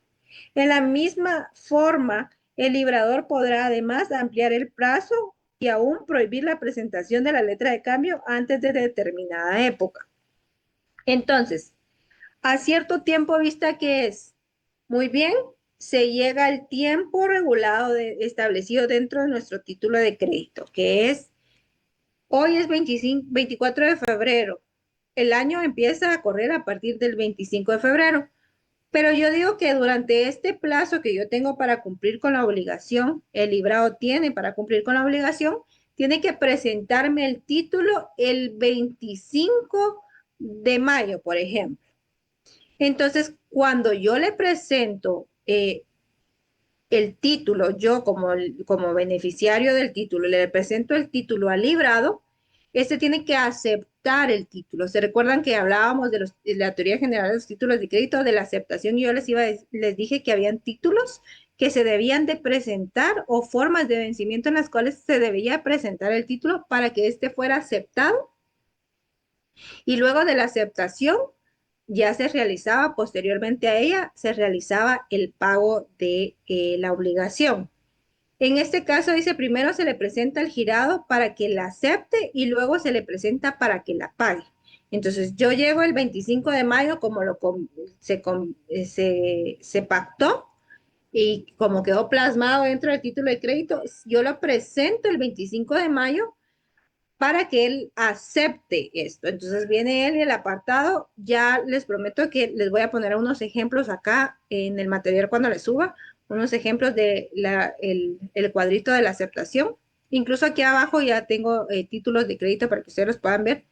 En la misma forma, el librador podrá además ampliar el plazo y aún prohibir la presentación de la letra de cambio antes de determinada época. Entonces, a cierto tiempo vista que es, muy bien, se llega al tiempo regulado establecido dentro de nuestro título de crédito, que es, hoy es 24 de febrero, el año empieza a correr a partir del 25 de febrero, pero yo digo que durante este plazo que yo tengo para cumplir con la obligación, el librado tiene para cumplir con la obligación, tiene que presentarme el título el 25 de mayo, por ejemplo. Entonces, cuando yo le presento el título, yo como beneficiario del título, le presento el título al librado, este tiene que aceptar el título. ¿Se recuerdan que hablábamos de la teoría general de los títulos de crédito, de la aceptación? Y yo les dije que habían títulos que se debían de presentar o formas de vencimiento en las cuales se debía presentar el título para que este fuera aceptado. Y luego de la aceptación, ya se realizaba, posteriormente a ella, se realizaba el pago de la obligación. En este caso dice, primero se le presenta el girado para que la acepte y luego se le presenta para que la pague. Entonces yo llego el 25 de mayo como se pactó y como quedó plasmado dentro del título de crédito, yo lo presento el 25 de mayo para que él acepte esto. Entonces viene él y el apartado, ya les prometo que les voy a poner unos ejemplos acá en el material cuando les suba, unos ejemplos de el cuadrito de la aceptación. Incluso aquí abajo ya tengo títulos de crédito para que ustedes los puedan ver.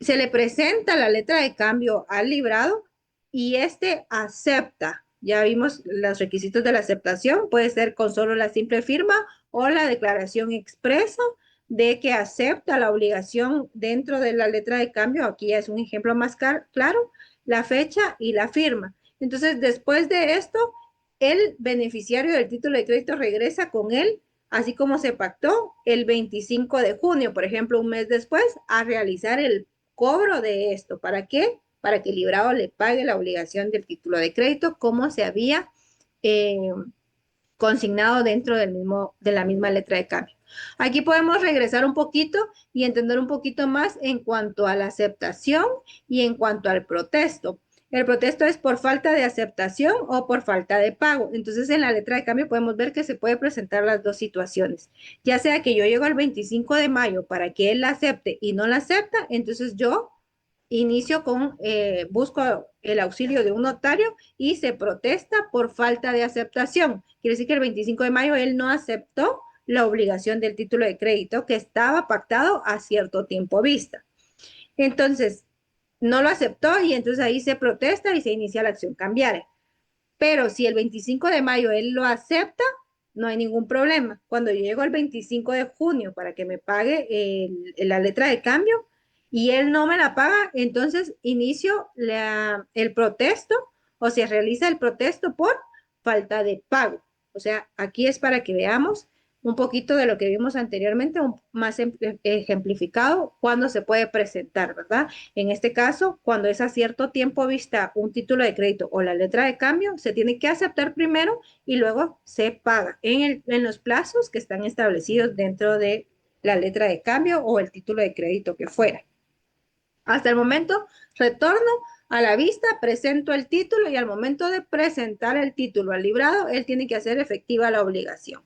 Se le presenta la letra de cambio al librado y este acepta. Ya vimos los requisitos de la aceptación, puede ser con solo la simple firma o la declaración expresa de que acepta la obligación dentro de la letra de cambio. Aquí ya es un ejemplo más claro, la fecha y la firma. Entonces, después de esto, el beneficiario del título de crédito regresa con él, así como se pactó, el 25 de junio, por ejemplo, un mes después, a realizar el cobro de esto. ¿Para qué? Para que el librado le pague la obligación del título de crédito como se había consignado dentro de la misma letra de cambio. Aquí podemos regresar un poquito y entender un poquito más en cuanto a la aceptación y en cuanto al protesto. El protesto es por falta de aceptación o por falta de pago. Entonces, en la letra de cambio podemos ver que se puede presentar las dos situaciones. Ya sea que yo llego el 25 de mayo para que él la acepte y no la acepta, entonces yo busco el auxilio de un notario y se protesta por falta de aceptación. Quiere decir que el 25 de mayo él no aceptó la obligación del título de crédito que estaba pactado a cierto tiempo vista. Entonces, no lo aceptó y entonces ahí se protesta y se inicia la acción cambiaria. Pero si el 25 de mayo él lo acepta, no hay ningún problema. Cuando yo llego el 25 de junio para que me pague la letra de cambio y él no me la paga, entonces inicio el protesto o se realiza el protesto por falta de pago. O sea, aquí es para que veamos un poquito de lo que vimos anteriormente, más ejemplificado, cuando se puede presentar, ¿verdad? En este caso, cuando es a cierto tiempo vista un título de crédito o la letra de cambio, se tiene que aceptar primero y luego se paga en los plazos que están establecidos dentro de la letra de cambio o el título de crédito que fuera. Hasta el momento, retorno a la vista, presento el título y al momento de presentar el título al librado, él tiene que hacer efectiva la obligación.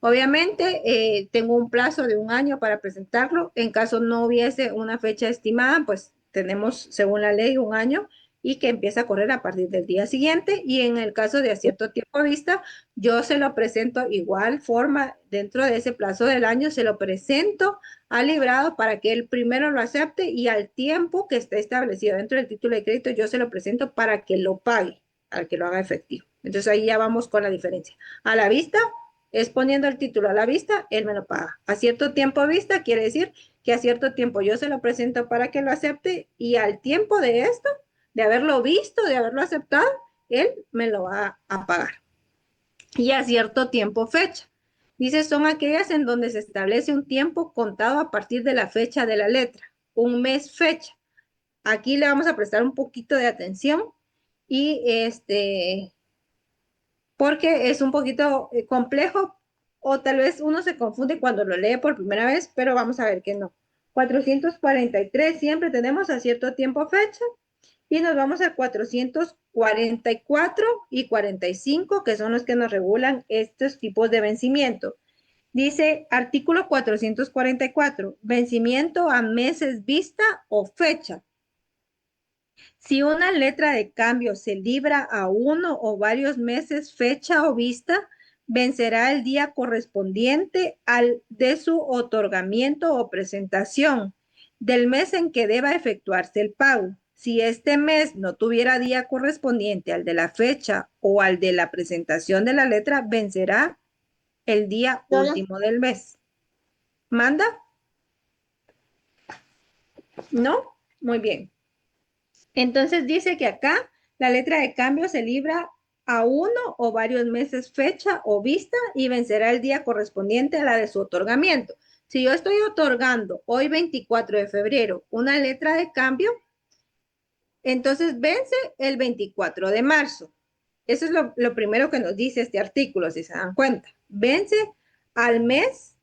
Obviamente, tengo un plazo de un año para presentarlo. En caso no hubiese una fecha estimada, pues tenemos, según la ley, un año y que empieza a correr a partir del día siguiente. Y en el caso de a cierto tiempo vista, yo se lo presento igual forma, dentro de ese plazo del año, se lo presento al librado para que él primero lo acepte y al tiempo que esté establecido dentro del título de crédito, yo se lo presento para que lo pague, para que lo haga efectivo. Entonces ahí ya vamos con la diferencia. A la vista, es poniendo el título a la vista, él me lo paga. A cierto tiempo vista quiere decir que a cierto tiempo yo se lo presento para que lo acepte y al tiempo de esto, de haberlo visto, de haberlo aceptado, él me lo va a pagar. Y a cierto tiempo fecha. Dice, son aquellas en donde se establece un tiempo contado a partir de la fecha de la letra, un mes fecha. Aquí le vamos a prestar un poquito de atención y porque es un poquito complejo o tal vez uno se confunde cuando lo lee por primera vez, pero vamos a ver que no. 443 siempre tenemos a cierto tiempo fecha y nos vamos a 444 y 45, que son los que nos regulan estos tipos de vencimiento. Dice artículo 444, vencimiento a meses vista o fecha. Si una letra de cambio se libra a uno o varios meses fecha o vista, vencerá el día correspondiente al de su otorgamiento o presentación del mes en que deba efectuarse el pago. Si este mes no tuviera día correspondiente al de la fecha o al de la presentación de la letra, vencerá el día último del mes. ¿Manda? ¿No? Muy bien. Entonces dice que acá la letra de cambio se libra a uno o varios meses fecha o vista y vencerá el día correspondiente a la de su otorgamiento. Si yo estoy otorgando hoy 24 de febrero una letra de cambio, entonces vence el 24 de marzo. Eso es lo primero que nos dice este artículo, si se dan cuenta. Vence al mes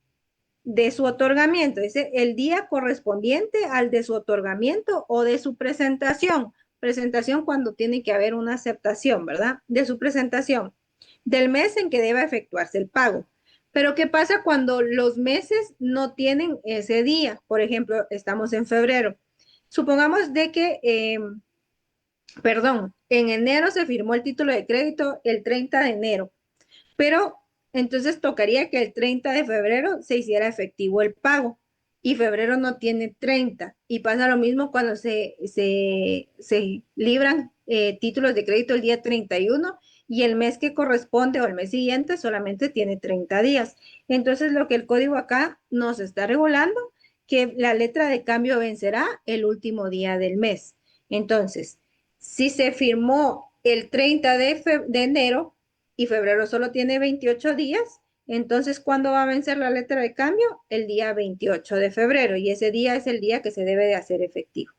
de su otorgamiento. Dice el día correspondiente al de su otorgamiento o de su presentación. Presentación cuando tiene que haber una aceptación, ¿verdad? De su presentación. Del mes en que deba efectuarse el pago. Pero ¿qué pasa cuando los meses no tienen ese día? Por ejemplo, estamos en febrero. Supongamos de que en enero se firmó el título de crédito el 30 de enero, pero entonces tocaría que el 30 de febrero se hiciera efectivo el pago y febrero no tiene 30 y pasa lo mismo cuando se libran títulos de crédito el día 31 y el mes que corresponde o el mes siguiente solamente tiene 30 días. Entonces lo que el código acá nos está regulando, que la letra de cambio vencerá el último día del mes. Entonces, si se firmó el 30 de enero y febrero solo tiene 28 días, entonces, ¿cuándo va a vencer la letra de cambio? El día 28 de febrero y ese día es el día que se debe de hacer efectivo.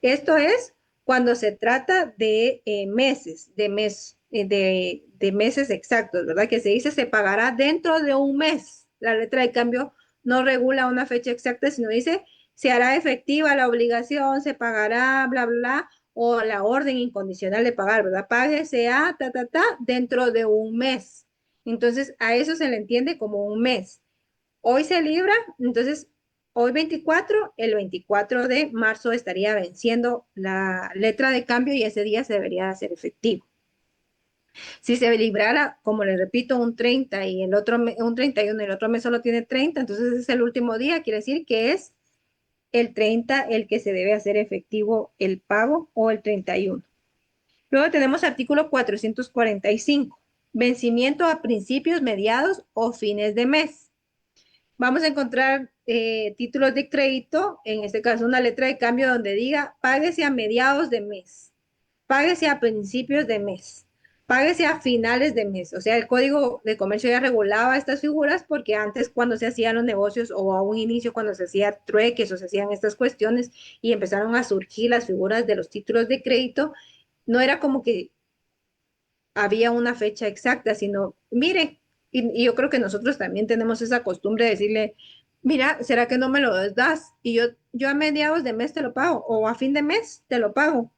Esto es cuando se trata de meses, de meses exactos, ¿verdad? Que se dice se pagará dentro de un mes. La letra de cambio no regula una fecha exacta, sino dice se hará efectiva la obligación, se pagará, bla, bla, bla, o la orden incondicional de pagar, ¿verdad? Páguese a, dentro de un mes. Entonces, a eso se le entiende como un mes. Hoy se libra, entonces, hoy 24, el 24 de marzo estaría venciendo la letra de cambio y ese día se debería hacer efectivo. Si se librara, como les repito, un 30 y el otro un 31 y el otro mes solo tiene 30, entonces es el último día, quiere decir que es el 30 el que se debe hacer efectivo el pago o el 31. Luego tenemos artículo 445, vencimiento a principios, mediados o fines de mes. Vamos a encontrar títulos de crédito, en este caso una letra de cambio donde diga páguese a mediados de mes, páguese a principios de mes, páguese a finales de mes. O sea, el Código de Comercio ya regulaba estas figuras porque antes cuando se hacían los negocios o a un inicio cuando se hacían trueques o se hacían estas cuestiones y empezaron a surgir las figuras de los títulos de crédito, no era como que había una fecha exacta, sino, mire, y yo creo que nosotros también tenemos esa costumbre de decirle, mira, ¿será que no me lo das? Y yo a mediados de mes te lo pago o a fin de mes te lo pago.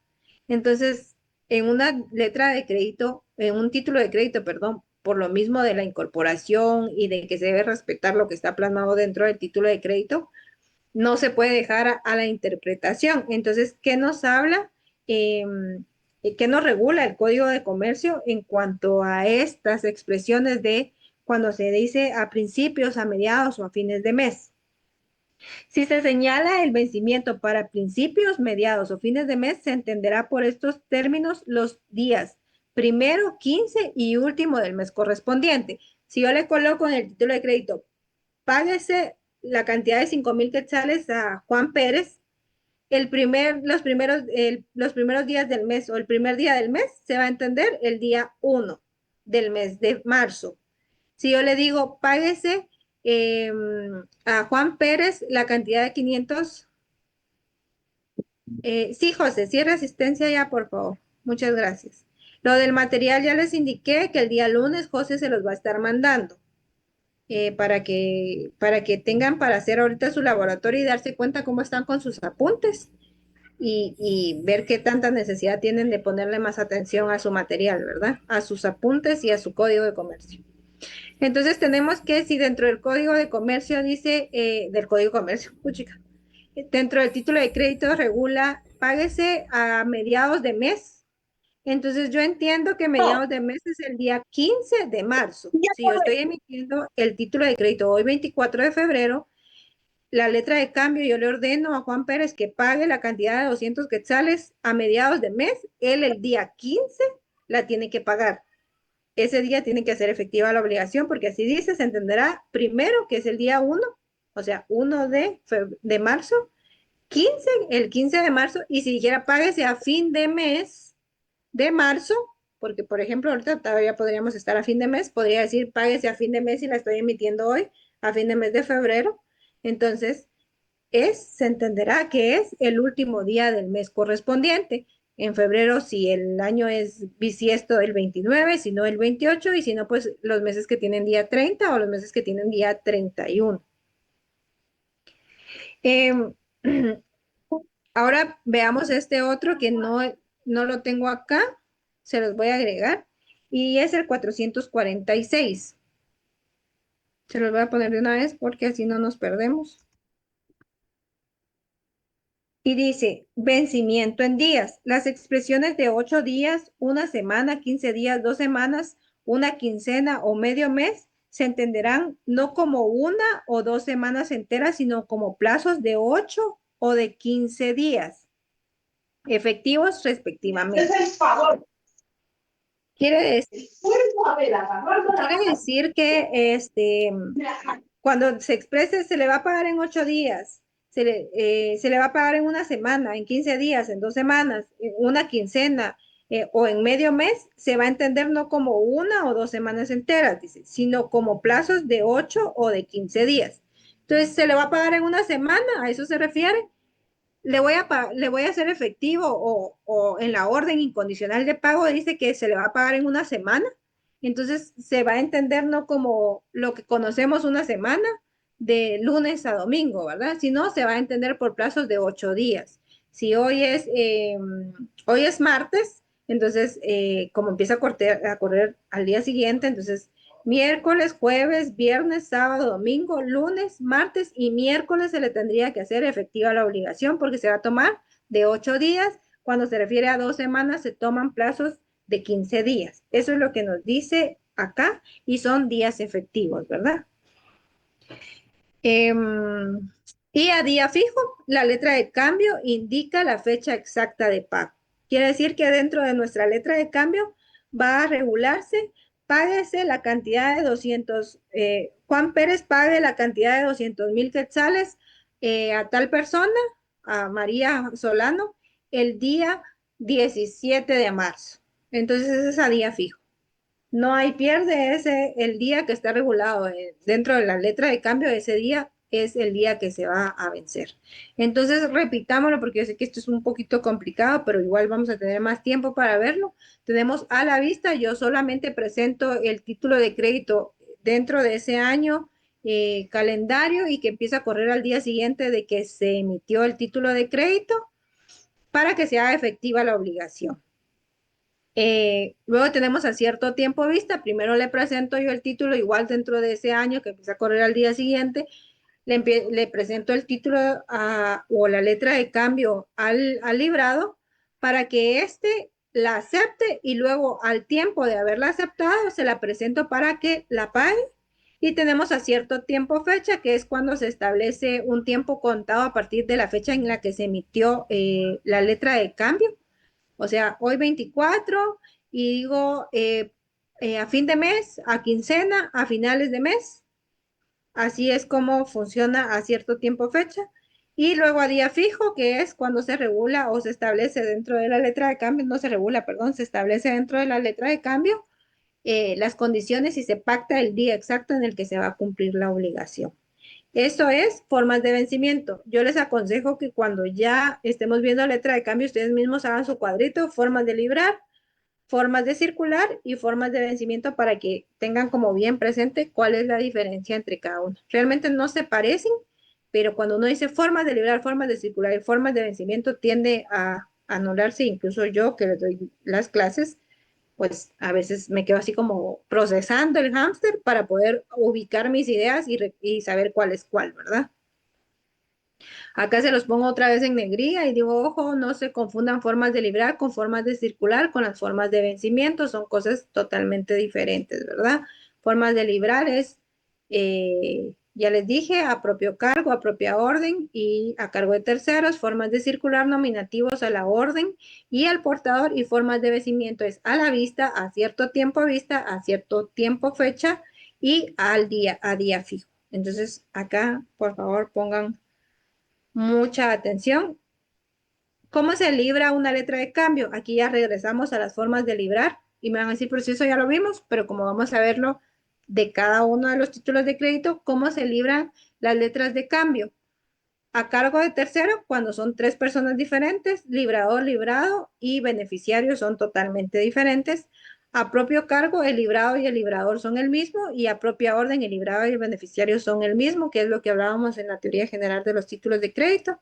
Entonces, en una letra de crédito, en un título de crédito, perdón, por lo mismo de la incorporación y de que se debe respetar lo que está plasmado dentro del título de crédito, no se puede dejar a la interpretación. Entonces, ¿qué nos habla? ¿Qué nos regula el Código de Comercio en cuanto a estas expresiones de cuando se dice a principios, a mediados o a fines de mes? Si se señala el vencimiento para principios, mediados o fines de mes, se entenderá por estos términos los días primero, 15 y último del mes correspondiente. Si yo le coloco en el título de crédito, páguese la cantidad de 5,000 quetzales a Juan Pérez, los primeros días del mes o el primer día del mes se va a entender el día 1 del mes de marzo. Si yo le digo, páguese a Juan Pérez la cantidad de 500. Sí, José, cierre asistencia ya, por favor. Muchas gracias. Lo del material ya les indiqué que el día lunes José se los va a estar mandando. Para que tengan para hacer ahorita su laboratorio y darse cuenta cómo están con sus apuntes y ver qué tanta necesidad tienen de ponerle más atención a su material, ¿verdad? A sus apuntes y a su código de comercio. Entonces tenemos que si dentro del código de comercio dice, del código de comercio, puchica, dentro del título de crédito regula, páguese a mediados de mes. Entonces yo entiendo que mediados de mes es el día 15 de marzo. Si yo estoy emitiendo el título de crédito hoy 24 de febrero, la letra de cambio, yo le ordeno a Juan Pérez que pague la cantidad de 200 quetzales a mediados de mes. Él el día 15 la tiene que pagar. Ese día tiene que hacer efectiva la obligación, porque así dice, se entenderá primero que es el día 1, o sea, 1 de marzo, 15, el 15 de marzo, y si dijera páguese a fin de mes de marzo, porque por ejemplo, ahorita todavía podríamos estar a fin de mes, podría decir páguese a fin de mes y la estoy emitiendo hoy, a fin de mes de febrero. Entonces, se entenderá que es el último día del mes correspondiente. En febrero, si el año es bisiesto, el 29, si no el 28, y si no, pues los meses que tienen día 30 o los meses que tienen día 31. Eh, ahora veamos este otro que no lo tengo acá, se los voy a agregar, y es el 446. Se los voy a poner de una vez porque así no nos perdemos. Y dice, vencimiento en días. Las expresiones de 8 días, una semana, 15 días, 2 semanas, una quincena o medio mes se entenderán no como una o 2 semanas enteras, sino como plazos de 8 o de 15 días efectivos respectivamente. Quiere decir, quiere decir que cuando se exprese se le va a pagar en 8 días, se le va a pagar en una semana, en 15 días, en 2 semanas, en una quincena o en medio mes, se va a entender no como una o 2 semanas enteras, dice, sino como plazos de 8 o de 15 días. Entonces, se le va a pagar en una semana, ¿a eso se refiere? Le voy a hacer efectivo o en la orden incondicional de pago dice que se le va a pagar en una semana. Entonces se va a entender no como lo que conocemos una semana de lunes a domingo, ¿verdad? Sino se va a entender por plazos de 8 días. Si hoy es martes, entonces como empieza a correr al día siguiente, entonces miércoles, jueves, viernes, sábado, domingo, lunes, martes y miércoles se le tendría que hacer efectiva la obligación porque se va a tomar de 8 días. Cuando se refiere a 2 semanas, se toman plazos de 15 días. Eso es lo que nos dice acá y son días efectivos, ¿verdad? Y a día fijo, la letra de cambio indica la fecha exacta de pago. Quiere decir que dentro de nuestra letra de cambio va a regularse, páguese la cantidad de 200, Juan Pérez pague la cantidad de 200,000 quetzales a tal persona, a María Solano, el día 17 de marzo. Entonces ese es a día fijo. No hay pierde el día que está regulado dentro de la letra de cambio, ese día es el día que se va a vencer. Entonces, repitámoslo porque yo sé que esto es un poquito complicado, pero igual vamos a tener más tiempo para verlo. Tenemos a la vista, yo solamente presento el título de crédito dentro de ese año calendario y que empieza a correr al día siguiente de que se emitió el título de crédito para que sea efectiva la obligación. Luego tenemos a cierto tiempo vista. Primero le presento yo el título, igual dentro de ese año que empieza a correr al día siguiente. Le presento el título o la letra de cambio al librado para que éste la acepte y luego al tiempo de haberla aceptado se la presento para que la pague. Y tenemos a cierto tiempo fecha, que es cuando se establece un tiempo contado a partir de la fecha en la que se emitió la letra de cambio. O sea, hoy 24 y digo a fin de mes, a quincena, a finales de mes. Así es como funciona a cierto tiempo fecha. Y luego a día fijo, que es cuando se regula o se establece dentro de la letra de cambio, no se regula, perdón, se establece dentro de la letra de cambio las condiciones y se pacta el día exacto en el que se va a cumplir la obligación. Eso es formas de vencimiento. Yo les aconsejo que cuando ya estemos viendo letra de cambio, ustedes mismos hagan su cuadrito, formas de librar, formas de circular y formas de vencimiento para que tengan como bien presente cuál es la diferencia entre cada uno. Realmente no se parecen, pero cuando uno dice formas de librar, formas de circular y formas de vencimiento, tiende a anularse. Incluso yo que les doy las clases, pues a veces me quedo así como procesando el hámster para poder ubicar mis ideas y saber cuál es cuál, ¿verdad? Acá se los pongo otra vez en negrilla y digo, ojo, no se confundan formas de librar con formas de circular con las formas de vencimiento, son cosas totalmente diferentes, ¿verdad? Formas de librar es, ya les dije, a propio cargo, a propia orden y a cargo de terceros, formas de circular nominativos a la orden y al portador y formas de vencimiento es a la vista, a cierto tiempo vista, a cierto tiempo fecha y al día, a día fijo. Entonces, acá, por favor, pongan mucha atención. ¿Cómo se libra una letra de cambio? Aquí ya regresamos a las formas de librar y me van a decir, pero si eso ya lo vimos, pero como vamos a verlo de cada uno de los títulos de crédito, ¿cómo se libran las letras de cambio? A cargo de tercero, cuando son tres personas diferentes, librador, librado y beneficiario son totalmente diferentes. A propio cargo, el librado y el librador son el mismo y a propia orden, el librado y el beneficiario son el mismo, que es lo que hablábamos en la teoría general de los títulos de crédito.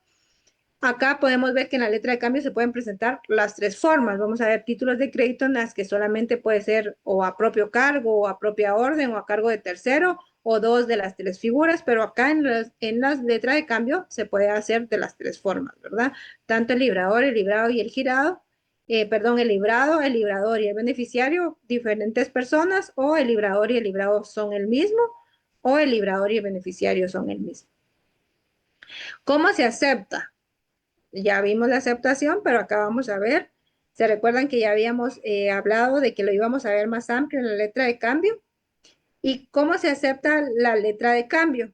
Acá podemos ver que en la letra de cambio se pueden presentar las tres formas. Vamos a ver títulos de crédito en las que solamente puede ser o a propio cargo o a propia orden o a cargo de tercero o dos de las tres figuras, pero acá en las letras de cambio se puede hacer de las tres formas, ¿verdad? Tanto el librador, el librado y el girado, perdón, el librado, el librador y el beneficiario, diferentes personas, o el librador y el librado son el mismo, o el librador y el beneficiario son el mismo. ¿Cómo se acepta? Ya vimos la aceptación, pero acá vamos a ver. ¿Se recuerdan que ya habíamos hablado de que lo íbamos a ver más amplio en la letra de cambio? ¿Y cómo se acepta la letra de cambio?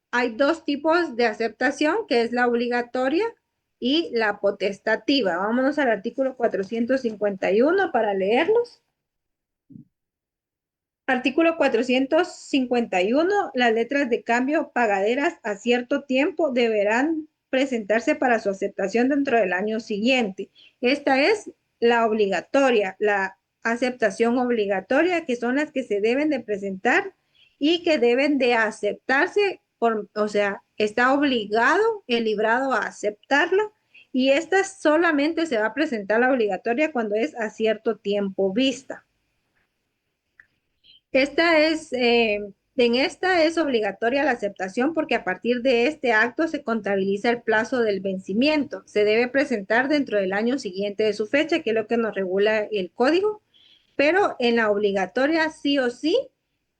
Hay dos tipos de aceptación, que es la obligatoria y la potestativa. Vámonos al artículo 451 para leerlos. Artículo 451. Las letras de cambio pagaderas a cierto tiempo deberán presentarse para su aceptación dentro del año siguiente. Esta es la obligatoria, la aceptación obligatoria, que son las que se deben de presentar y que deben de aceptarse, o sea, está obligado el librado a aceptarla y esta solamente se va a presentar la obligatoria cuando es a cierto tiempo vista. En esta es obligatoria la aceptación porque a partir de este acto se contabiliza el plazo del vencimiento. Se debe presentar dentro del año siguiente de su fecha, que es lo que nos regula el código, pero en la obligatoria sí o sí,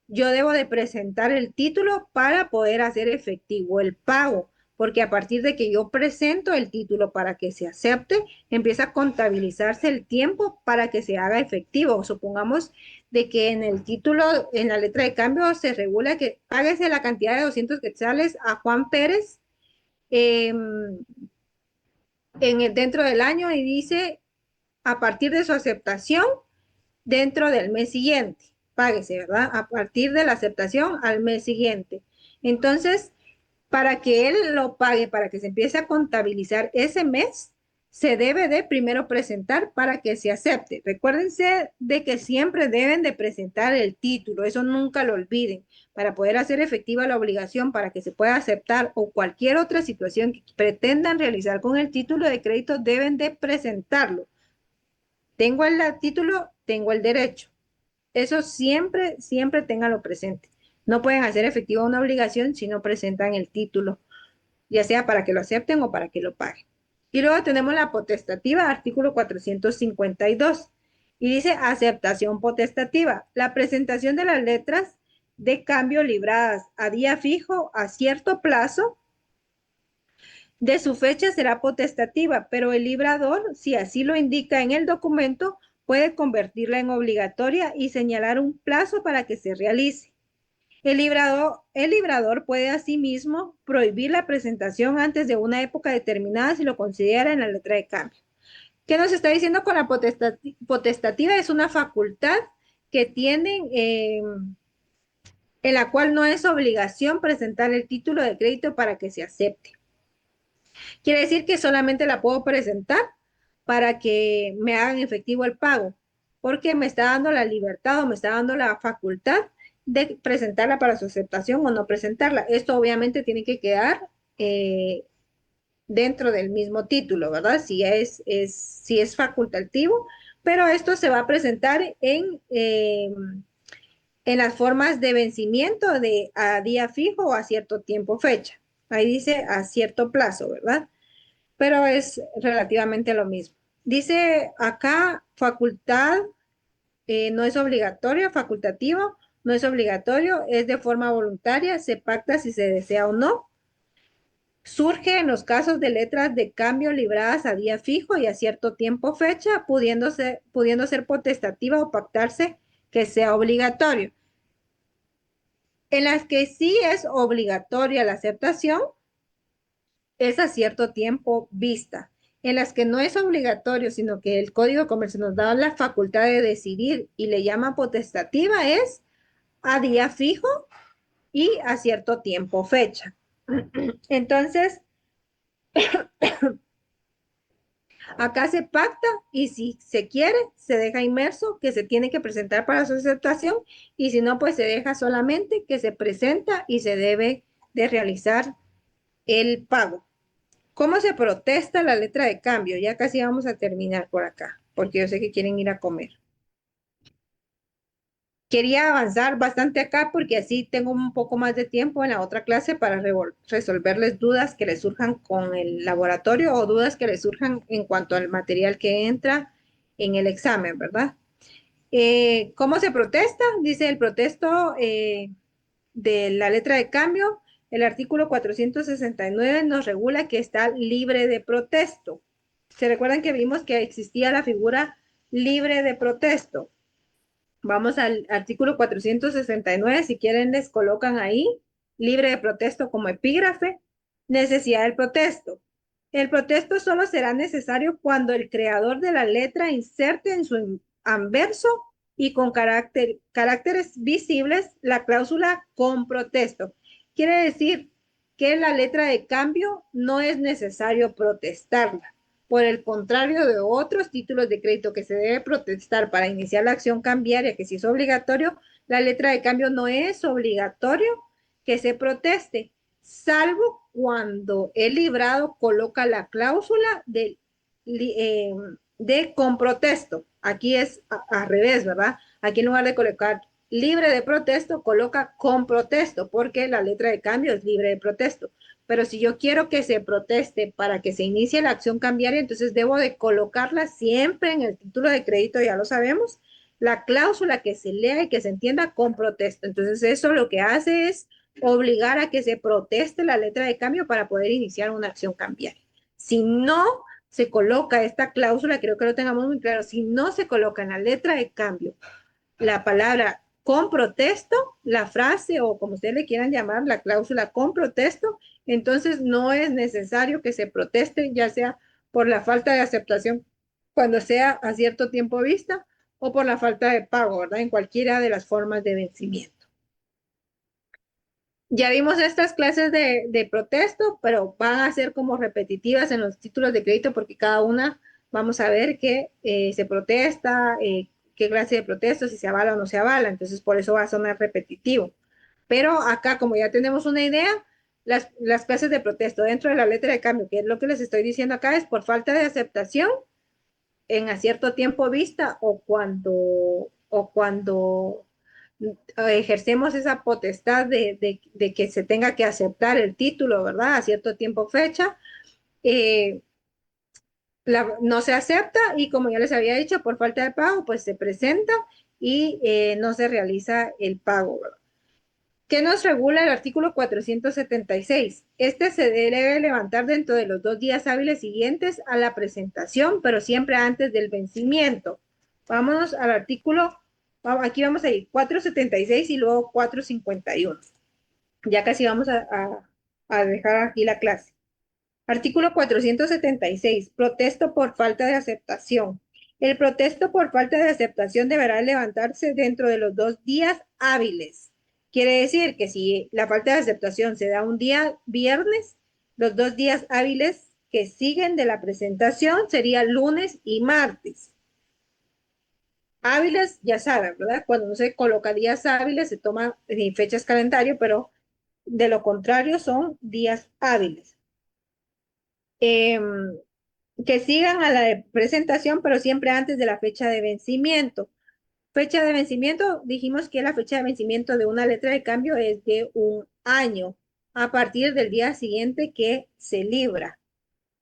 yo debo de presentar el título para poder hacer efectivo el pago, porque a partir de que yo presento el título para que se acepte, empieza a contabilizarse el tiempo para que se haga efectivo. Supongamos de que en el título, en la letra de cambio, se regula que páguese la cantidad de 200 quetzales a Juan Pérez dentro del año y dice a partir de su aceptación dentro del mes siguiente. Páguese, ¿verdad? A partir de la aceptación al mes siguiente. Entonces, para que él lo pague, para que se empiece a contabilizar ese mes, se debe de primero presentar para que se acepte. Recuérdense de que siempre deben de presentar el título, eso nunca lo olviden, para poder hacer efectiva la obligación, para que se pueda aceptar o cualquier otra situación que pretendan realizar con el título de crédito, deben de presentarlo. Tengo el título, tengo el derecho. Eso siempre, siempre ténganlo presente. No pueden hacer efectiva una obligación si no presentan el título, ya sea para que lo acepten o para que lo paguen. Y luego tenemos la potestativa, artículo 452. Y dice aceptación potestativa. La presentación de las letras de cambio libradas a día fijo a cierto plazo de su fecha será potestativa, pero el librador, si así lo indica en el documento, puede convertirla en obligatoria y señalar un plazo para que se realice. El librador puede asimismo prohibir la presentación antes de una época determinada si lo considera en la letra de cambio. ¿Qué nos está diciendo con la potestativa? Es una facultad que tienen en la cual no es obligación presentar el título de crédito para que se acepte. Quiere decir que solamente la puedo presentar para que me hagan efectivo el pago, porque me está dando la libertad o me está dando la facultad de presentarla para su aceptación o no presentarla. Esto obviamente tiene que quedar dentro del mismo título, ¿verdad? Si es facultativo, pero esto se va a presentar en las formas de vencimiento de a día fijo o a cierto tiempo fecha. Ahí dice a cierto plazo, ¿verdad? Pero es relativamente lo mismo. Dice acá facultad, no es obligatorio, facultativo, no es obligatorio, es de forma voluntaria, se pacta si se desea o no. Surge en los casos de letras de cambio libradas a día fijo y a cierto tiempo fecha, pudiendo ser potestativa o pactarse que sea obligatorio. En las que sí es obligatoria la aceptación, es a cierto tiempo vista. En las que no es obligatorio, sino que el Código de Comercio nos da la facultad de decidir y le llama potestativa, es a día fijo y a cierto tiempo fecha. Entonces, acá se pacta y si se quiere, se deja inmerso que se tiene que presentar para su aceptación y si no, pues se deja solamente que se presenta y se debe de realizar el pago. ¿Cómo se protesta la letra de cambio? Ya casi vamos a terminar por acá, porque yo sé que quieren ir a comer. Quería avanzar bastante acá porque así tengo un poco más de tiempo en la otra clase para resolverles dudas que les surjan con el laboratorio o dudas que les surjan en cuanto al material que entra en el examen, ¿verdad? ¿Cómo se protesta? Dice el protesto de la letra de cambio. El artículo 469 nos regula que está libre de protesto. ¿Se recuerdan que vimos que existía la figura libre de protesto? Vamos al artículo 469, si quieren les colocan ahí, libre de protesto como epígrafe, necesidad del protesto. El protesto solo será necesario cuando el creador de la letra inserte en su anverso y con caracteres visibles la cláusula con protesto. Quiere decir que la letra de cambio no es necesario protestarla. Por el contrario de otros títulos de crédito que se debe protestar para iniciar la acción cambiaria, que sí es obligatorio, la letra de cambio no es obligatorio que se proteste, salvo cuando el librado coloca la cláusula de con protesto. Aquí es al revés, ¿verdad? Aquí en lugar de colocar libre de protesto, coloca con protesto, porque la letra de cambio es libre de protesto. Pero si yo quiero que se proteste para que se inicie la acción cambiaria, entonces debo de colocarla siempre en el título de crédito, ya lo sabemos, la cláusula que se lea y que se entienda con protesto. Entonces eso lo que hace es obligar a que se proteste la letra de cambio para poder iniciar una acción cambiaria. Si no se coloca esta cláusula, creo que lo tengamos muy claro, si no se coloca en la letra de cambio la palabra con protesto, la frase o como ustedes le quieran llamar, la cláusula con protesto, entonces no es necesario que se proteste, ya sea por la falta de aceptación cuando sea a cierto tiempo vista o por la falta de pago, ¿verdad? En cualquiera de las formas de vencimiento. Ya vimos estas clases de protesto, pero van a ser como repetitivas en los títulos de crédito porque cada una vamos a ver que se protesta, qué clase de protesto, si se avala o no se avala. Entonces, por eso va a sonar repetitivo. Pero acá, como ya tenemos una idea, las clases de protesto dentro de la letra de cambio, que es lo que les estoy diciendo acá, es por falta de aceptación en a cierto tiempo vista o cuando ejercemos esa potestad de que se tenga que aceptar el título, ¿verdad? A cierto tiempo fecha, eh, no se acepta y como ya les había dicho, por falta de pago, pues se presenta y no se realiza el pago, ¿verdad? ¿Qué nos regula el artículo 476? Este se debe levantar dentro de los 2 días hábiles siguientes a la presentación, pero siempre antes del vencimiento. Vámonos al artículo, aquí vamos a ir 476 y luego 451. Ya casi vamos a dejar aquí la clase. Artículo 476. Protesto por falta de aceptación. El protesto por falta de aceptación deberá levantarse dentro de los 2 días hábiles. Quiere decir que si la falta de aceptación se da un día viernes, los 2 días hábiles que siguen de la presentación serían lunes y martes. Hábiles, ya saben, ¿verdad? Cuando no se coloca días hábiles, se toma fechas calendario, pero de lo contrario son días hábiles. Que sigan a la de presentación, pero siempre antes de la fecha de vencimiento. Fecha de vencimiento, dijimos que la fecha de vencimiento de una letra de cambio es de un año. a partir del día siguiente que se libra.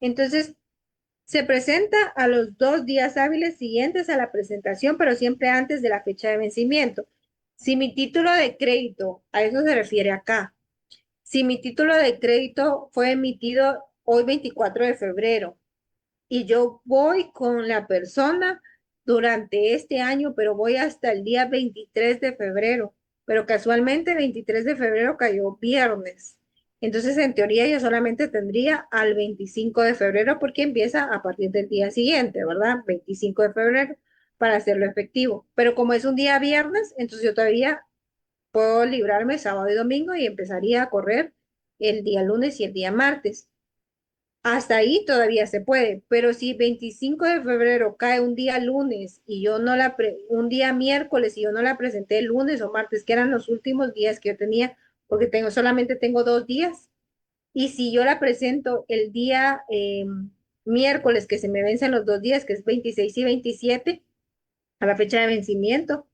Entonces, se presenta a los 2 días hábiles siguientes a la presentación, pero siempre antes de la fecha de vencimiento. Si mi título de crédito, a eso se refiere acá, si mi título de crédito fue emitido hoy 24 de febrero y yo voy con la persona durante este año, pero voy hasta el día 23 de febrero, pero casualmente el 23 de febrero cayó viernes. Entonces, en teoría, yo solamente tendría al 25 de febrero porque empieza a partir del día siguiente, ¿verdad? 25 de febrero para hacerlo efectivo. Pero como es un día viernes, entonces yo todavía puedo librarme sábado y domingo y empezaría a correr el día lunes y el día martes. Hasta ahí todavía se puede, pero si 25 de febrero cae un día lunes y yo no un día miércoles y yo no la presenté el lunes o martes, que eran los últimos días que yo tenía, porque solamente tengo 2 días, y si yo la presento el día miércoles, que se me vencen los 2 días, que es 26 y 27 a la fecha de vencimiento,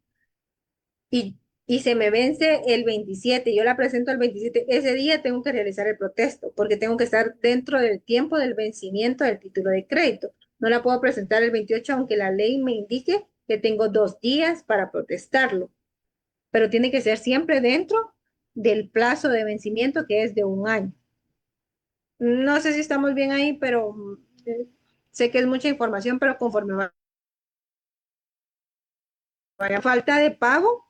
y, y se me vence el 27, yo la presento el 27, ese día tengo que realizar el protesto, porque tengo que estar dentro del tiempo del vencimiento del título de crédito. No la puedo presentar el 28, aunque la ley me indique que tengo 2 días para protestarlo, pero tiene que ser siempre dentro del plazo de vencimiento, que es de 1 año. No sé si estamos bien ahí, pero sé que es mucha información, pero conforme vaya falta de pago,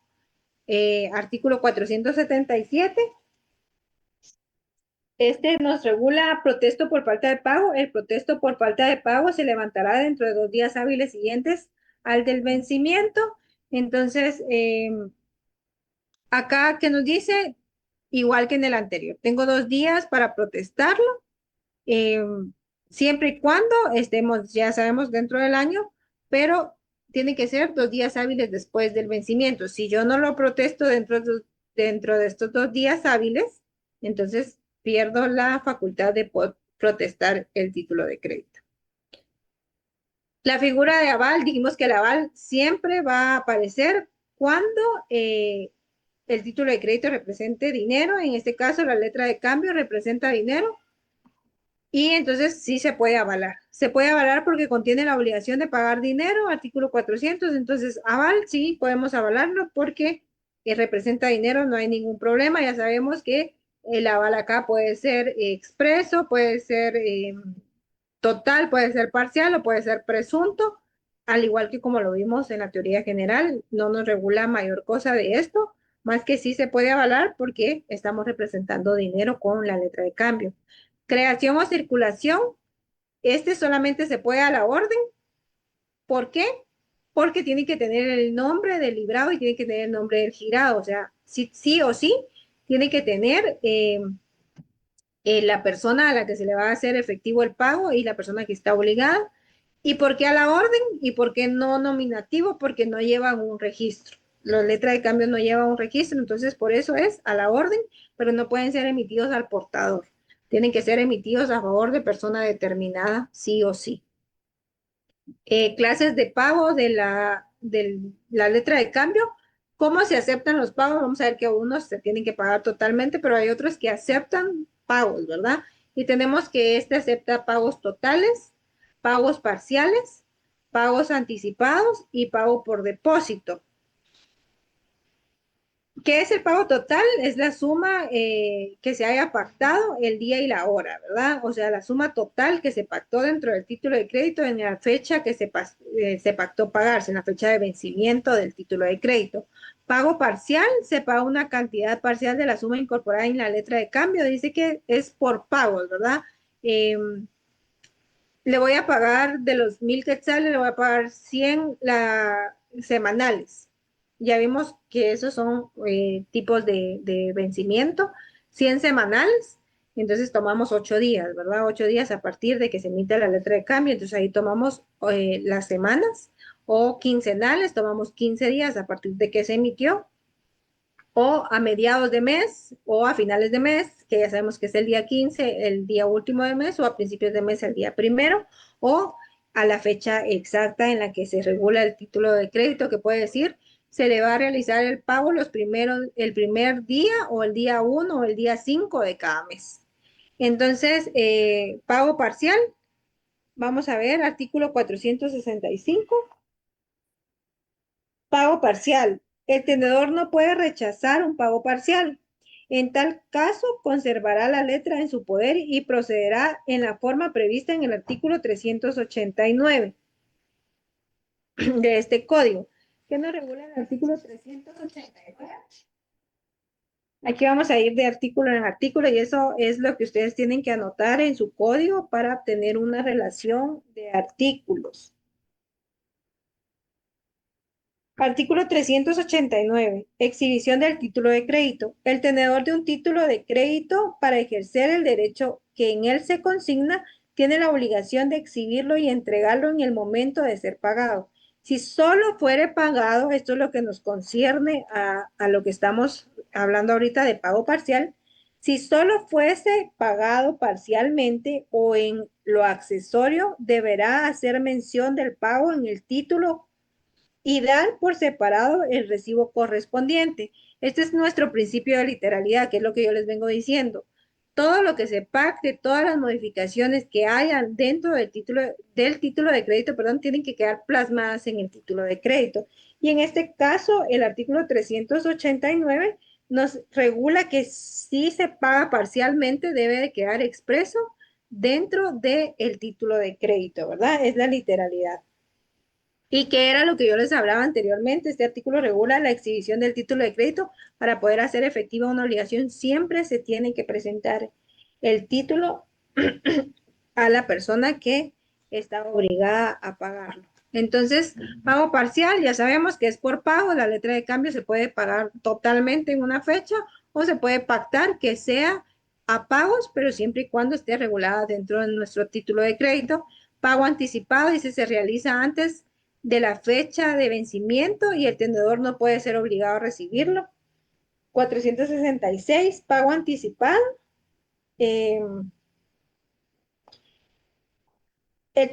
artículo 477. Este nos regula protesto por falta de pago. El protesto por falta de pago se levantará dentro de 2 días hábiles siguientes al del vencimiento. Entonces, acá que nos dice, igual que en el anterior, tengo 2 días para protestarlo, eh, siempre y cuando estemos, ya sabemos, dentro del año, pero tiene que ser 2 días hábiles después del vencimiento. Si yo no lo protesto dentro de estos 2 días hábiles, entonces pierdo la facultad de protestar el título de crédito. La figura de aval, dijimos que el aval siempre va a aparecer cuando el título de crédito represente dinero. En este caso, la letra de cambio representa dinero. Y entonces sí se puede avalar. Se puede avalar porque contiene la obligación de pagar dinero, artículo 400. Entonces, aval, sí, podemos avalarlo porque representa dinero, no hay ningún problema. Ya sabemos que el aval acá puede ser expreso, puede ser total, puede ser parcial o puede ser presunto, al igual que como lo vimos en la teoría general, no nos regula mayor cosa de esto, más que sí se puede avalar porque estamos representando dinero con la letra de cambio. Creación o circulación, este solamente se puede a la orden. ¿Por qué? Porque tiene que tener el nombre del librado y tiene que tener el nombre del girado. O sea, sí, sí o sí, tiene que tener la persona a la que se le va a hacer efectivo el pago y la persona que está obligada. ¿Y por qué a la orden? ¿Y por qué no nominativo? Porque no llevan un registro. La letra de cambio no lleva un registro, entonces por eso es a la orden, pero no pueden ser emitidos al portador. Tienen que ser emitidos a favor de persona determinada, sí o sí. Clases de pago de la letra de cambio. ¿Cómo se aceptan los pagos? Vamos a ver que unos se tienen que pagar totalmente, pero hay otros que aceptan pagos, ¿verdad? Y tenemos que este acepta pagos totales, pagos parciales, pagos anticipados y pago por depósito. ¿Qué es el pago total? Es la suma que se haya pactado el día y la hora, ¿verdad? O sea, la suma total que se pactó dentro del título de crédito en la fecha que se pactó pagarse, en la fecha de vencimiento del título de crédito. Pago parcial, se paga una cantidad parcial de la suma incorporada en la letra de cambio. Dice que es por pagos, ¿verdad? Le voy a pagar de los 1,000 quetzales, le voy a pagar 100 semanales. Ya vimos que esos son tipos de vencimiento, 100 semanales, entonces tomamos 8 días, ¿verdad? 8 días a partir de que se emite la letra de cambio, entonces ahí tomamos las semanas, o quincenales, tomamos 15 días a partir de que se emitió, o a mediados de mes o a finales de mes, que ya sabemos que es el día 15, el día último de mes, o a principios de mes, el día primero, o a la fecha exacta en la que se regula el título de crédito, que puede decir se le va a realizar el pago el primer día o el día 1 o el día 5 de cada mes. Entonces, pago parcial, vamos a ver, artículo 465. Pago parcial. El tenedor no puede rechazar un pago parcial. En tal caso, conservará la letra en su poder y procederá en la forma prevista en el artículo 389 de este código. ¿Qué nos regula el artículo 389? Aquí vamos a ir de artículo en artículo y eso es lo que ustedes tienen que anotar en su código para obtener una relación de artículos. Artículo 389. Exhibición del título de crédito. El tenedor de un título de crédito para ejercer el derecho que en él se consigna tiene la obligación de exhibirlo y entregarlo en el momento de ser pagado. Si solo fuere pagado, esto es lo que nos concierne a lo que estamos hablando ahorita de pago parcial. Si solo fuese pagado parcialmente o en lo accesorio, deberá hacer mención del pago en el título y dar por separado el recibo correspondiente. Este es nuestro principio de literalidad, que es lo que yo les vengo diciendo. Todo lo que se pacte, todas las modificaciones que hayan dentro del título de crédito, perdón, tienen que quedar plasmadas en el título de crédito. Y en este caso, el artículo 389 nos regula que si se paga parcialmente, debe de quedar expreso dentro del título de crédito, ¿verdad? Es la literalidad. ¿Y qué era lo que yo les hablaba anteriormente? Este artículo regula la exhibición del título de crédito. Para poder hacer efectiva una obligación, siempre se tiene que presentar el título a la persona que está obligada a pagarlo. Entonces, pago parcial, ya sabemos que es por pago. La letra de cambio se puede pagar totalmente en una fecha o se puede pactar que sea a pagos, pero siempre y cuando esté regulada dentro de nuestro título de crédito. Pago anticipado, dice, se realiza antes de la fecha de vencimiento y el tenedor no puede ser obligado a recibirlo. 466, pago anticipado. El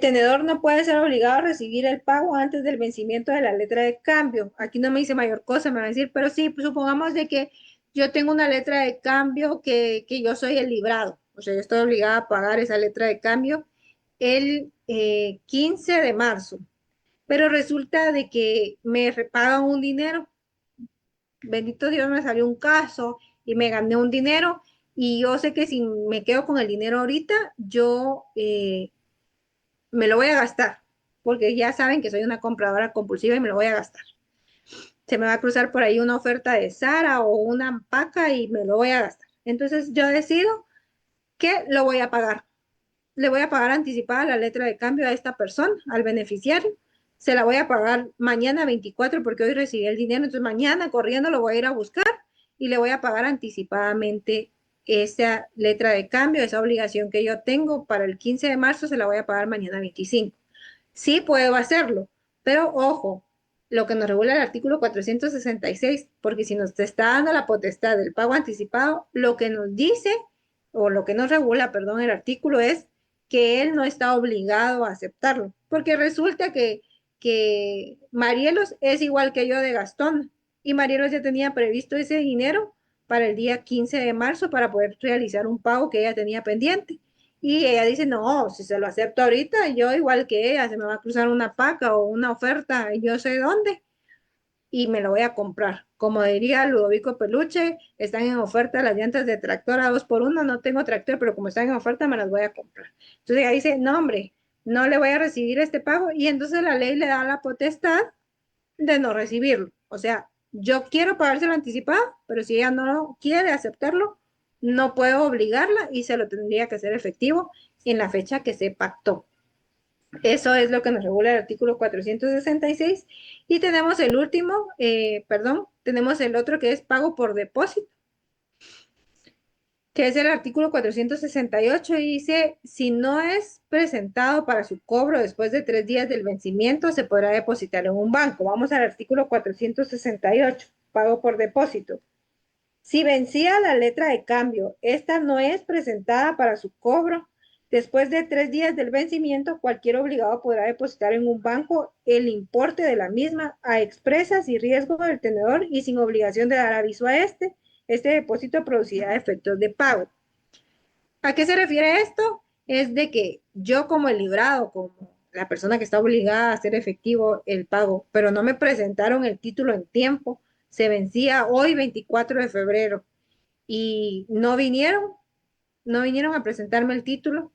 tenedor no puede ser obligado a recibir el pago antes del vencimiento de la letra de cambio. Aquí no me dice mayor cosa, me va a decir, pero sí, pues supongamos de que yo tengo una letra de cambio que yo soy el librado. O sea, yo estoy obligada a pagar esa letra de cambio el 15 de marzo. Pero resulta de que me repagan un dinero. Bendito Dios, me salió un caso y me gané un dinero y yo sé que si me quedo con el dinero ahorita, yo me lo voy a gastar, porque ya saben que soy una compradora compulsiva y me lo voy a gastar. Se me va a cruzar por ahí una oferta de Sara o una Paca y me lo voy a gastar. Entonces yo decido que lo voy a pagar. Le voy a pagar anticipada la letra de cambio a esta persona, al beneficiario. Se la voy a pagar mañana 24 porque hoy recibí el dinero, entonces mañana corriendo lo voy a ir a buscar y le voy a pagar anticipadamente esa letra de cambio, esa obligación que yo tengo para el 15 de marzo, se la voy a pagar mañana 25. Sí puedo hacerlo, pero ojo, lo que nos regula el artículo 466, porque si nos está dando la potestad del pago anticipado, lo que nos dice, o lo que nos regula, perdón, el artículo es que él no está obligado a aceptarlo, porque resulta que Marielos es igual que yo de Gastón, y Marielos ya tenía previsto ese dinero para el día 15 de marzo para poder realizar un pago que ella tenía pendiente. Y ella dice, no, si se lo acepto ahorita, yo igual que ella, se me va a cruzar una paca o una oferta, yo sé dónde, y me lo voy a comprar. Como diría Ludovico Peluche, están en oferta las llantas de tractor a 2 por 1, no tengo tractor, pero como están en oferta me las voy a comprar. Entonces ella dice, no hombre, no le voy a recibir este pago, y entonces la ley le da la potestad de no recibirlo. O sea, yo quiero pagárselo anticipado, pero si ella no quiere aceptarlo, no puedo obligarla y se lo tendría que hacer efectivo en la fecha que se pactó. Eso es lo que nos regula el artículo 466. Y tenemos el último, tenemos el otro que es pago por depósito, que es el artículo 468 y dice, si no es presentado para su cobro después de 3 días del vencimiento, se podrá depositar en un banco. Vamos al artículo 468, pago por depósito. Si vencía la letra de cambio, esta no es presentada para su cobro Después de 3 días del vencimiento, cualquier obligado podrá depositar en un banco el importe de la misma a expresas y riesgo del tenedor y sin obligación de dar aviso a este. Este depósito producirá efectos de pago. ¿A qué se refiere esto? Es de que yo como el librado, como la persona que está obligada a hacer efectivo el pago, pero no me presentaron el título en tiempo, se vencía hoy 24 de febrero y no vinieron a presentarme el título.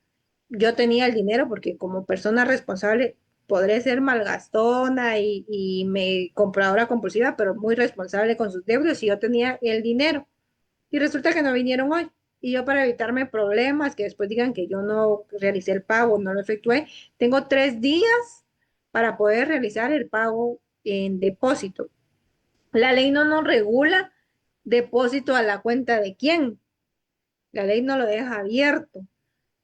Yo tenía el dinero porque como persona responsable podré ser malgastona y me compradora compulsiva, pero muy responsable con sus deudas y yo tenía el dinero. Y resulta que no vinieron hoy. Y yo para evitarme problemas, que después digan que yo no realicé el pago, no lo efectué, tengo 3 días para poder realizar el pago en depósito. La ley no nos regula depósito a la cuenta de quién. La ley no lo deja abierto.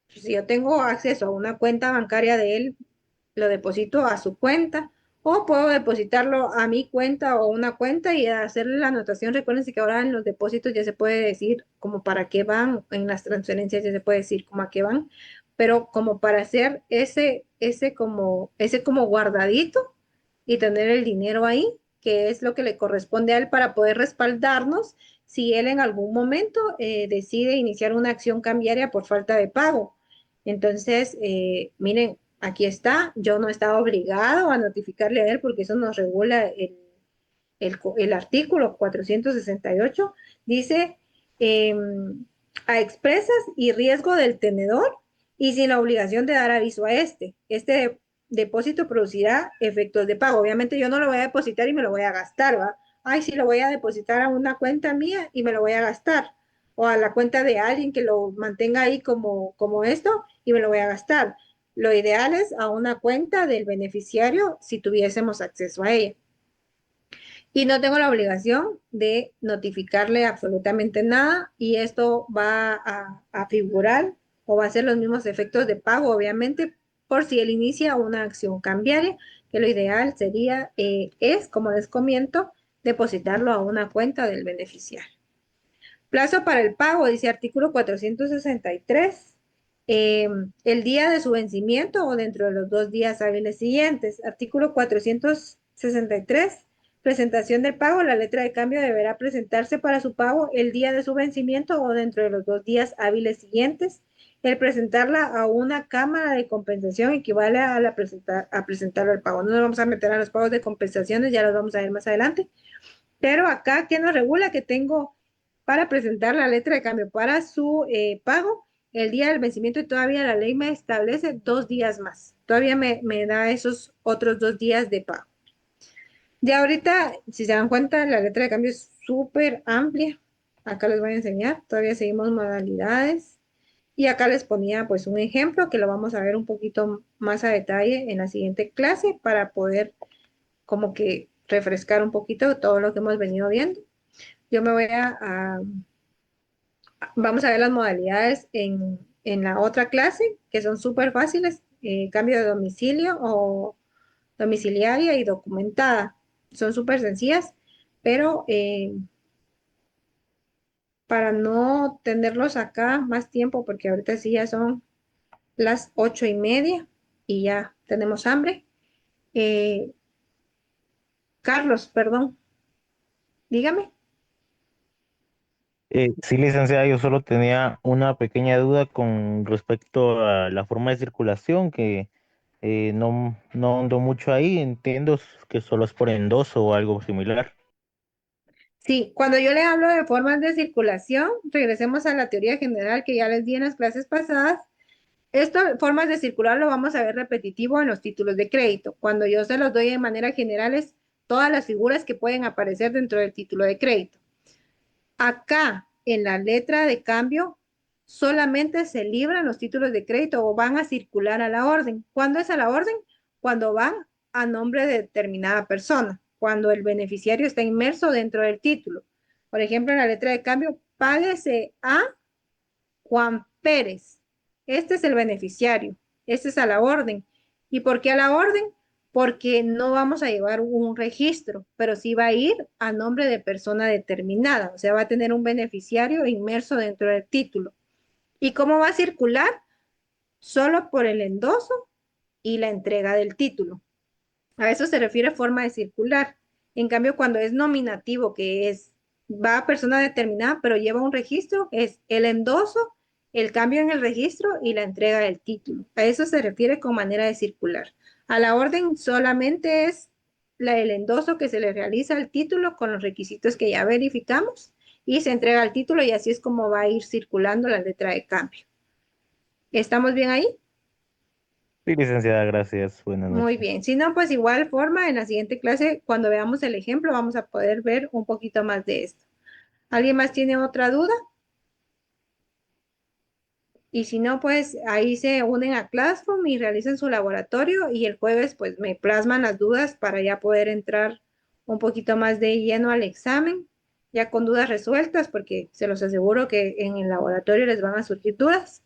Si yo tengo acceso a una cuenta bancaria de él, lo deposito a su cuenta o puedo depositarlo a mi cuenta o una cuenta y hacerle la anotación. Recuérdense que ahora en los depósitos ya se puede decir como para qué van, en las transferencias ya se puede decir como a qué van, pero como para hacer ese como guardadito y tener el dinero ahí, que es lo que le corresponde a él para poder respaldarnos si él en algún momento decide iniciar una acción cambiaria por falta de pago. Entonces, miren, aquí está, yo no estaba obligado a notificarle a él porque eso nos regula el artículo 468. Dice, eh, a expresas y riesgo del tenedor y sin la obligación de dar aviso a este. Este depósito producirá efectos de pago. Obviamente yo no lo voy a depositar y me lo voy a gastar, ¿va? Ay, sí, lo voy a depositar a una cuenta mía y me lo voy a gastar. O a la cuenta de alguien que lo mantenga ahí como esto y me lo voy a gastar. Lo ideal es a una cuenta del beneficiario si tuviésemos acceso a ella. Y no tengo la obligación de notificarle absolutamente nada y esto va a figurar o va a ser los mismos efectos de pago, obviamente, por si él inicia una acción cambiaria, que lo ideal sería, como les comento, depositarlo a una cuenta del beneficiario. Plazo para el pago, dice artículo 463, el día de su vencimiento o dentro de los 2 días hábiles siguientes. Artículo 463, presentación del pago. La letra de cambio deberá presentarse para su pago el día de su vencimiento o dentro de los 2 días hábiles siguientes. El presentarla a una cámara de compensación equivale a presentarlo al pago. No nos vamos a meter a los pagos de compensaciones, ya los vamos a ver más adelante. Pero acá, ¿qué nos regula? Que tengo para presentar la letra de cambio para su pago el día del vencimiento y todavía la ley me establece 2 días más. Todavía me da esos otros 2 días de pago. Ya ahorita, si se dan cuenta, la letra de cambio es súper amplia. Acá les voy a enseñar. Todavía seguimos modalidades. Y acá les ponía pues un ejemplo que lo vamos a ver un poquito más a detalle en la siguiente clase para poder como que refrescar un poquito todo lo que hemos venido viendo. Yo me voy vamos a ver las modalidades en la otra clase, que son súper fáciles, cambio de domicilio o domiciliaria y documentada. Son súper sencillas, pero para no tenerlos acá más tiempo, porque ahorita sí ya son las 8:30 y ya tenemos hambre. Eh, Carlos, perdón, dígame. Sí, licenciada, yo solo tenía una pequeña duda con respecto a la forma de circulación, que no ando mucho ahí, entiendo que solo es por endoso o algo similar. Sí, cuando yo le hablo de formas de circulación, regresemos a la teoría general que ya les di en las clases pasadas. Esto, formas de circular, lo vamos a ver repetitivo en los títulos de crédito. Cuando yo se los doy de manera general, es todas las figuras que pueden aparecer dentro del título de crédito. Acá, en la letra de cambio, solamente se libran los títulos de crédito o van a circular a la orden. ¿Cuándo es a la orden? Cuando van a nombre de determinada persona, cuando el beneficiario está inmerso dentro del título. Por ejemplo, en la letra de cambio, páguese a Juan Pérez. Este es el beneficiario. Este es a la orden. ¿Y por qué a la orden? Porque no vamos a llevar un registro, pero sí va a ir a nombre de persona determinada. O sea, va a tener un beneficiario inmerso dentro del título. ¿Y cómo va a circular? solo por el endoso y la entrega del título. A eso se refiere forma de circular. En cambio, cuando es nominativo, que es va a persona determinada, pero lleva un registro, es el endoso, el cambio en el registro y la entrega del título. A eso se refiere con manera de circular. A la orden solamente es el endoso que se le realiza al título con los requisitos que ya verificamos y se entrega el título y así es como va a ir circulando la letra de cambio. ¿Estamos bien ahí? Sí, licenciada, gracias. Buenas Muy noches. bien. Si no, pues igual forma, en la siguiente clase, cuando veamos el ejemplo, vamos a poder ver un poquito más de esto. ¿Alguien más tiene otra duda? Y si no, pues ahí se unen a Classroom y realizan su laboratorio y el jueves pues me plasman las dudas para ya poder entrar un poquito más de lleno al examen, ya con dudas resueltas, porque se los aseguro que en el laboratorio les van a surgir dudas.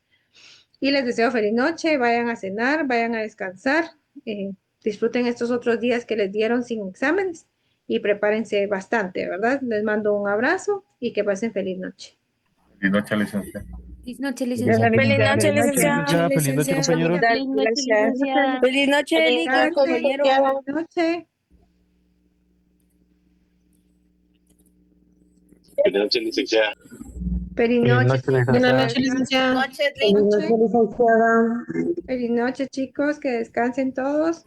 Y les deseo feliz noche, vayan a cenar, vayan a descansar, disfruten estos otros días que les dieron sin exámenes y prepárense bastante, ¿verdad? Les mando un abrazo y que pasen feliz noche. Feliz noche, licenciada. Feliz noche, Gracias, licenciada. Feliz licenciada. noche, licenciada. Feliz noche, compañeros. Feliz noche, licenciada. Feliz noche, Feliz Erika, noche, compañero. feliz noche. Feliz noche, licenciada. Feliz Feliz noche, noche, chicos. Buenas licenciada. noches, licenciada. Feliz noche, chicos, que descansen todos.